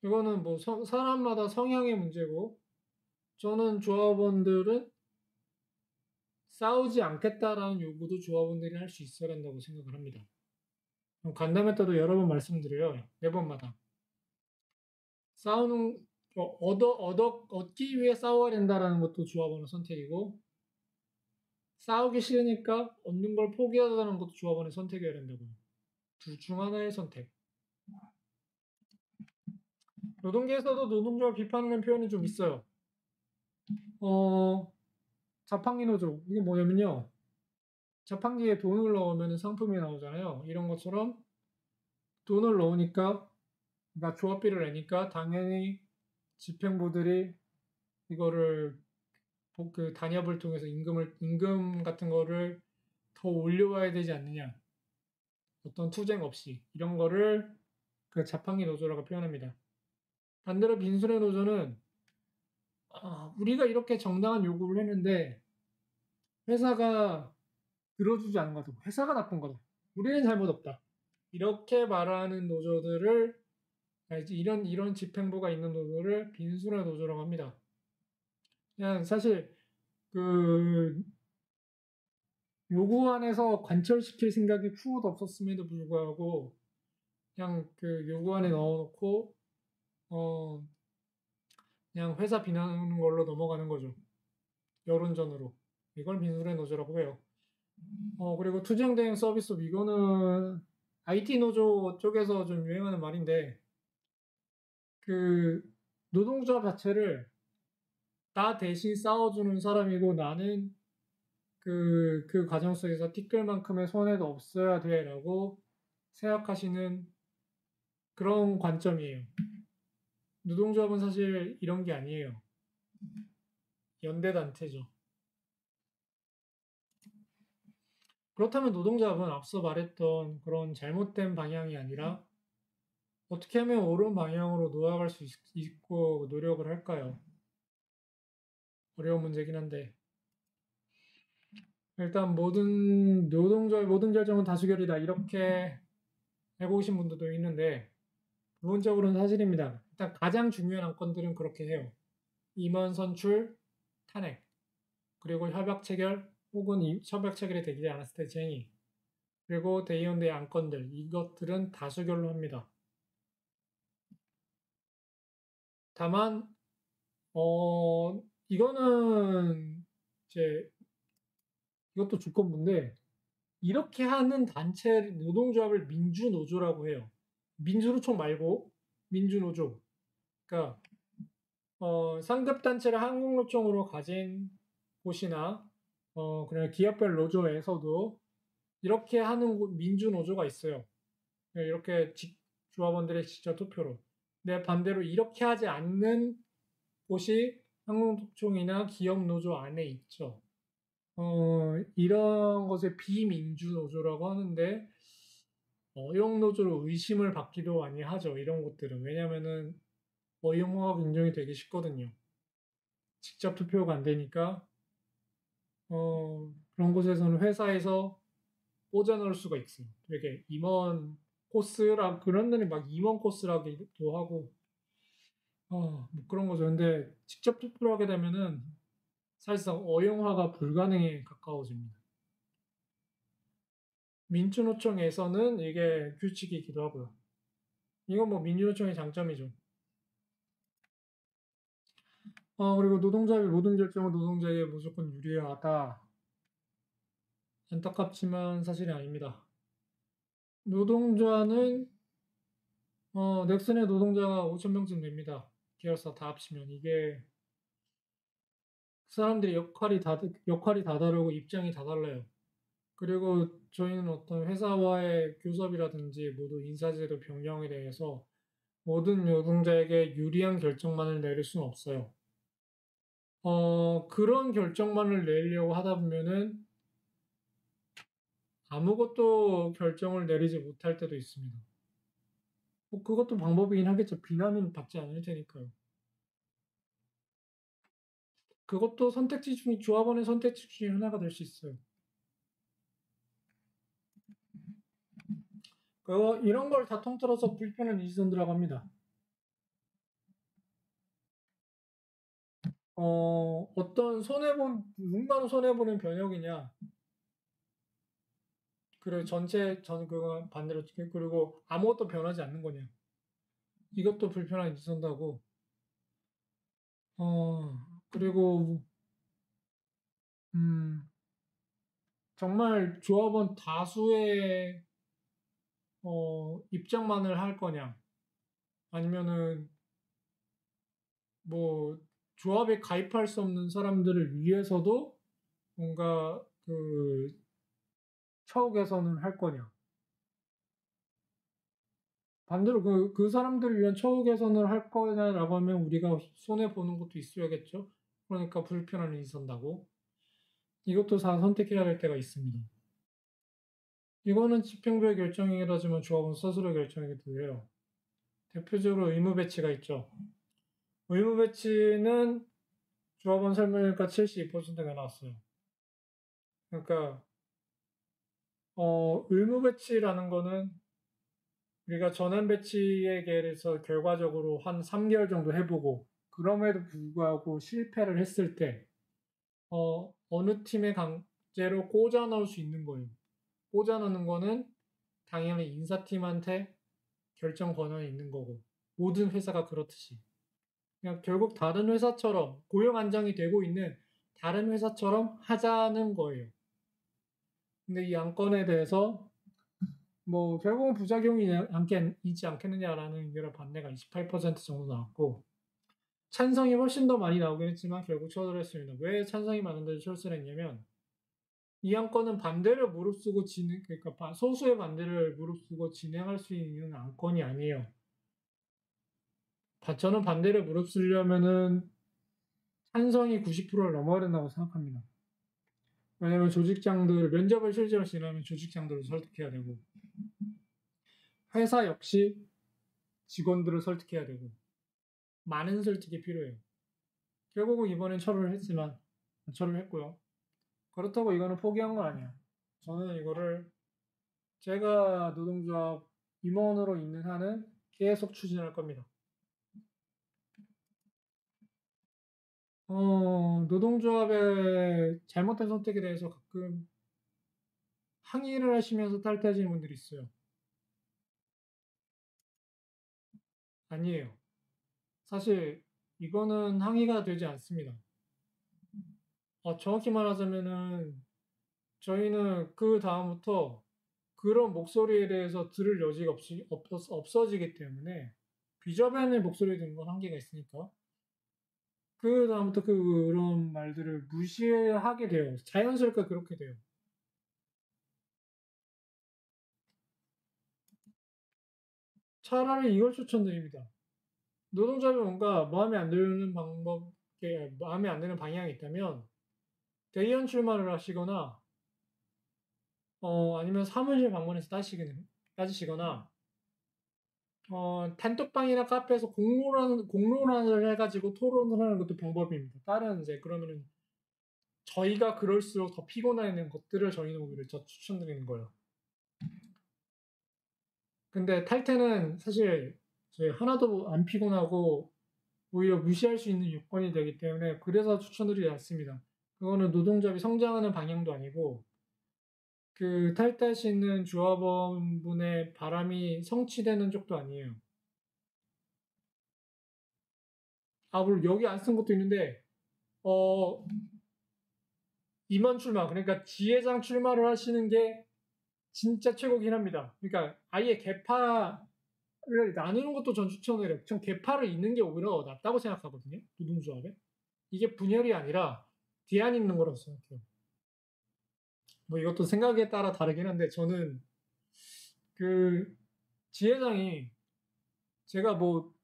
이거는 뭐 사람마다 성향의 문제고, 저는 조합원들은 싸우지 않겠다라는 요구도 조합원들이 할 수 있어야 한다고 생각을 합니다. 간담회때도 여러 번 말씀드려요. 네 번마다. 싸우는, 얻기 위해 싸워야 된다라는 것도 조합원의 선택이고, 싸우기 싫으니까 얻는 걸 포기하자는 것도 조합원의 선택이어야 된다고요. 둘 중 하나의 선택. 노동계에서도 노동조합 비판하는 표현이 좀 있어요. 자판기 노조. 이게 뭐냐면요. 자판기에 돈을 넣으면 상품이 나오잖아요. 이런 것처럼 돈을 넣으니까, 그러니까 조합비를 내니까 당연히 집행부들이 이거를 그 단협을 통해서 임금 같은 거를 더 올려와야 되지 않느냐. 어떤 투쟁 없이. 이런 거를 그 자판기 노조라고 표현합니다. 반대로 빈순의 노조는 우리가 이렇게 정당한 요구를 했는데 회사가 들어주지 않은 거다. 회사가 나쁜 거다. 우리는 잘못 없다. 이렇게 말하는 노조들을 이런 집행부가 있는 노조를 빈순의 노조라고 합니다. 그냥 사실 그 요구안에서 관철시킬 생각이 추호도 없었음에도 불구하고 그냥 그 요구안에 넣어놓고 그냥 회사 비난하는 걸로 넘어가는 거죠. 여론전으로. 이걸 빈순의 노조라고 해요. 그리고 투쟁 대행 서비스업 이거는 IT 노조 쪽에서 좀 유행하는 말인데 그 노동조합 자체를 나 대신 싸워주는 사람이고 나는 그 과정 속에서 티끌만큼의 손해도 없어야 돼라고 생각하시는 그런 관점이에요. 노동조합은 사실 이런 게 아니에요. 연대단체죠. 그렇다면 노동조합은 앞서 말했던 그런 잘못된 방향이 아니라 어떻게 하면 옳은 방향으로 놓아갈 수 있고 노력을 할까요? 어려운 문제긴 한데 일단 모든 노동조합의 모든 결정은 다수결이다 이렇게 해보신 분들도 있는데 부분적으로는 사실입니다. 일단 가장 중요한 안건들은 그렇게 해요. 임원 선출, 탄핵, 그리고 협약 체결 혹은 협약 체결이 되지 않았을 때 쟁의, 그리고 대의원대의 안건들 이것들은 다수결로 합니다. 다만 이거는 이제 이것도 주권부인데 이렇게 하는 단체 노동조합을 민주노조라고 해요. 민주노총 말고 민주노조. 그러니까 상급단체를 한국노총으로 가진 곳이나 그냥 기업별 노조에서도 이렇게 하는 민주노조가 있어요. 이렇게 조합원들의 직접 투표로. 근데 반대로 이렇게 하지 않는 곳이 한국노총이나 기업노조 안에 있죠. 이런 것을 비민주노조라고 하는데 어용노조로 의심을 받기도 많이 하죠. 이런 것들은. 왜냐면은 어용화가 굉장히 되기 쉽거든요. 직접 투표가 안 되니까 그런 곳에서는 회사에서 꽂아 넣을 수가 있어요. 되게 임원 코스라 그런 데는 막 임원 코스라기도 하고 뭐 그런 거죠. 근데 직접 투표를 하게 되면은 사실상 어용화가 불가능에 가까워집니다. 민주노총에서는 이게 규칙이기도 하고요. 이건 뭐 민주노총의 장점이죠. 그리고 노동자의 모든 결정은 노동자에게 무조건 유리하다. 안타깝지만 사실이 아닙니다. 노동자는 넥슨의 노동자가 5,000명쯤 됩니다. 계열사 다 합치면 이게 사람들이 역할이 다 다르고 입장이 다 달라요. 그리고 저희는 어떤 회사와의 교섭이라든지 모두 인사제도 변경에 대해서 모든 노동자에게 유리한 결정만을 내릴 수는 없어요. 그런 결정만을 내리려고 하다 보면은 아무것도 결정을 내리지 못할 때도 있습니다. 뭐 그것도 방법이긴 하겠죠. 비난은 받지 않을 테니까요. 그것도 조합원의 선택지 중에 하나가 될 수 있어요. 이런 걸 다 통틀어서 불편한 이지선드라고 합니다. 누군가는 손해보는 변혁이냐, 그리고 그거 반대로, 그리고 아무것도 변하지 않는 거냐. 이것도 불편한 이지선다고. 그리고, 음, 정말 조합원 다수의, 입장만을 할 거냐. 아니면은, 뭐, 조합에 가입할 수 없는 사람들을 위해서도 뭔가 처우 개선을 할 거냐. 반대로 그 사람들을 위한 처우 개선을 할 거냐라고 하면 우리가 손해보는 것도 있어야겠죠. 그러니까 불편한 일이 선다고. 이것도 다 선택해야 할 때가 있습니다. 이거는 집행부의 결정이긴 하지만 조합은 스스로 결정이기도 해요. 대표적으로 의무 배치가 있죠. 의무 배치는 조합원 설명회가 72%가 나왔어요. 그러니까 의무 배치라는 거는 우리가 전환 배치에 대해서 결과적으로 한 3개월 정도 해보고 그럼에도 불구하고 실패를 했을 때 어느 팀에 강제로 꽂아 넣을 수 있는 거예요. 꽂아 넣는 거는 당연히 인사팀한테 결정 권한이 있는 거고 모든 회사가 그렇듯이 그냥 결국 다른 회사처럼 고용 안정이 되고 있는 다른 회사처럼 하자는 거예요. 근데 이 안건에 대해서 뭐 결국은 부작용이 있지 않겠느냐라는 의견의 반대가 28% 정도 나왔고 찬성이 훨씬 더 많이 나오긴 했지만 결국 철회를 했습니다. 왜 찬성이 많은데 철수를 했냐면 이 안건은 반대를 무릅쓰고 그러니까 소수의 반대를 무릅쓰고 진행할 수 있는 안건이 아니에요. 저는 반대를 무릅쓰려면은 찬성이 90%를 넘어야 된다고 생각합니다. 왜냐면 면접을 실제로 지나면 조직장들을 설득해야 되고 회사 역시 직원들을 설득해야 되고 많은 설득이 필요해요. 결국은 이번엔 철회를 했고요. 그렇다고 이거는 포기한 건 아니에요. 저는 이거를 제가 노동조합 임원으로 있는 한은 계속 추진할 겁니다. 노동조합의 잘못된 선택에 대해서 가끔 항의를 하시면서 탈퇴하시는 분들이 있어요. 아니에요. 사실 이거는 항의가 되지 않습니다. 정확히 말하자면은 저희는 그 다음부터 그런 목소리에 대해서 들을 여지가 없어지기 때문에 비저변의 목소리 듣는 건 한계가 있으니까 그 다음부터 그런 말들을 무시하게 돼요. 자연스럽게 그렇게 돼요. 차라리 이걸 추천드립니다. 노동자가 뭔가 마음에 안 드는 방향이 있다면 대의원 출마를 하시거나 아니면 사무실 방문해서 따지시거나 단톡방이나 카페에서 공론화를 해가지고 토론을 하는 것도 방법입니다. 다른 이제 그러면은 저희가 그럴수록 더 피곤해하는 것들을 저희는 오히려 더 추천드리는 거예요. 근데 탈퇴는 사실 저희 하나도 안 피곤하고 오히려 무시할 수 있는 요건이 되기 때문에 그래서 추천드리지 않습니다. 그거는 노동조합이 성장하는 방향도 아니고 그 탈퇴하시는 조합원분의 바람이 성취되는 쪽도 아니에요. 물론 여기 안 쓴 것도 있는데 어, 임원 출마 그러니까 지회장 출마를 하시는 게 진짜 최고긴 합니다. 그러니까 아예 개파를 나누는 것도 전 추천을 해요. 전 개파를 잇는 게 오히려 낫다고 생각하거든요. 노동조합에. 이게 분열이 아니라 대안 있는 거라고 생각해요. 뭐 이것도 생각에 따라 다르긴 한데 저는 그 지회장이 제가 뭐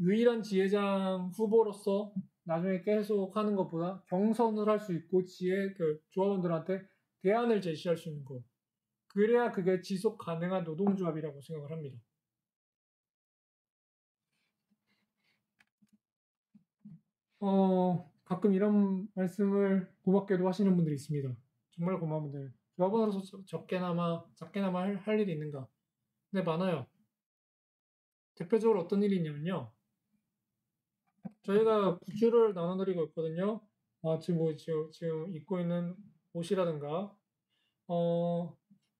유일한 지회장 후보로서 나중에 계속 하는 것보다 경선을 할 수 있고 그 조합원들한테 대안을 제시할 수 있는 거. 그래야 그게 지속 가능한 노동조합이라고 생각을 합니다. 가끔 이런 말씀을 고맙게도 하시는 분들이 있습니다. 정말 고마운 분들. 조합원으로서 작게나마 할 일이 있는가? 네, 많아요. 대표적으로 어떤 일이 있냐면요. 저희가 굿즈를 나눠드리고 있거든요. 지금 입고 있는 옷이라든가,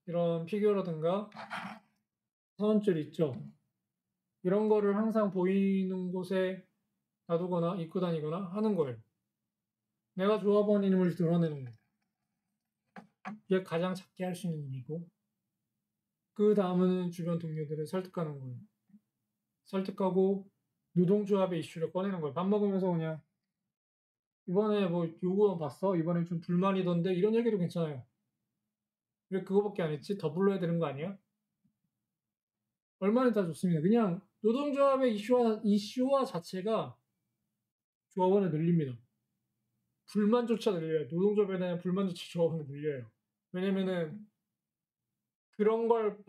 이런 피규어라든가, 선줄 있죠. 이런 거를 항상 보이는 곳에 놔두거나 입고 다니거나 하는 거예요. 내가 조합원임을 드러내는 거. 이게 가장 작게 할 수 있는 일이고, 그 다음은 주변 동료들을 설득하는 거예요. 설득하고 노동조합의 이슈를 꺼내는 거예요. 밥 먹으면서 그냥 이번에 뭐 요거 봤어? 이번에 좀 불만이던데 이런 얘기도 괜찮아요. 왜 그거밖에 안 했지? 더 불러야 되는 거 아니야? 얼마나 다 좋습니다. 그냥 노동조합의 이슈화 자체가 조합원을 늘립니다. 불만조차 늘려요. 노동조합에 대한 불만조차 조합원을 늘려요. 왜냐면은 그런 걸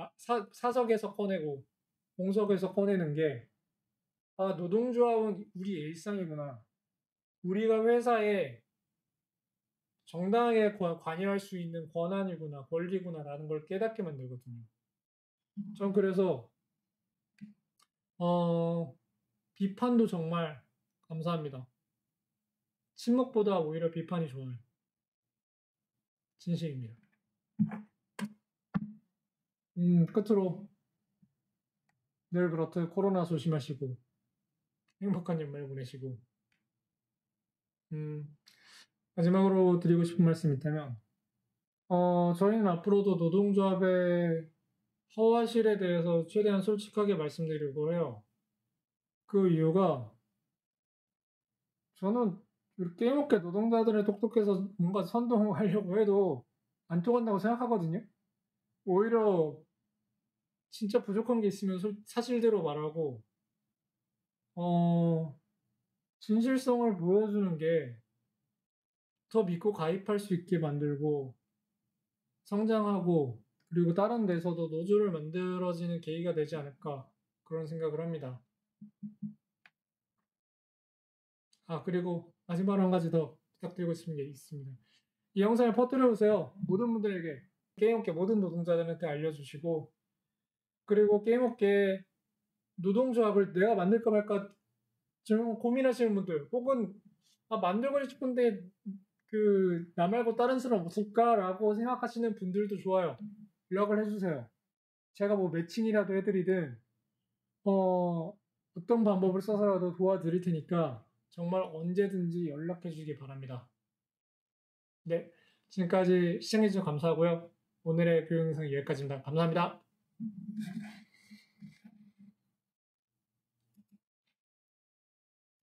사석에서 꺼내고 공석에서 꺼내는 게 노동조합은 우리 일상이구나. 우리가 회사에 정당하게 관여할 수 있는 권한이구나, 권리구나라는 걸 깨닫게 만들거든요. 전 그래서 비판도 정말 감사합니다. 침묵보다 오히려 비판이 좋아요. 진심입니다. 끝으로 늘 그렇듯 코로나 조심하시고 행복한 연말 보내시고 마지막으로 드리고 싶은 말씀이 있다면 저희는 앞으로도 노동조합의 허와실에 대해서 최대한 솔직하게 말씀드리려고 해요. 그 이유가 저는 게임업계 노동자들의 똑똑해서 뭔가 선동하려고 해도 안 통한다고 생각하거든요. 오히려 진짜 부족한 게 있으면 사실대로 말하고 진실성을 보여주는 게 더 믿고 가입할 수 있게 만들고 성장하고 그리고 다른 데서도 노조를 만들어지는 계기가 되지 않을까 그런 생각을 합니다. 그리고 마지막으로 한 가지 더 부탁드리고 싶은 게 있습니다. 이 영상을 퍼뜨려주세요. 모든 분들에게 게임업계 모든 노동자들한테 알려주시고 그리고 게임업계 노동조합을 내가 만들까 말까 지금 고민하시는 분들 혹은 만들고 싶은데 나 말고 다른 사람 없을까라고 생각하시는 분들도 좋아요. 연락을 해주세요. 제가 뭐 매칭이라도 해드리든 어떤 방법을 써서라도 도와드릴 테니까 정말 언제든지 연락해 주시기 바랍니다. 네, 지금까지 시청해주셔서 감사하고요. 오늘의 교육 영상 여기까지입니다. 감사합니다.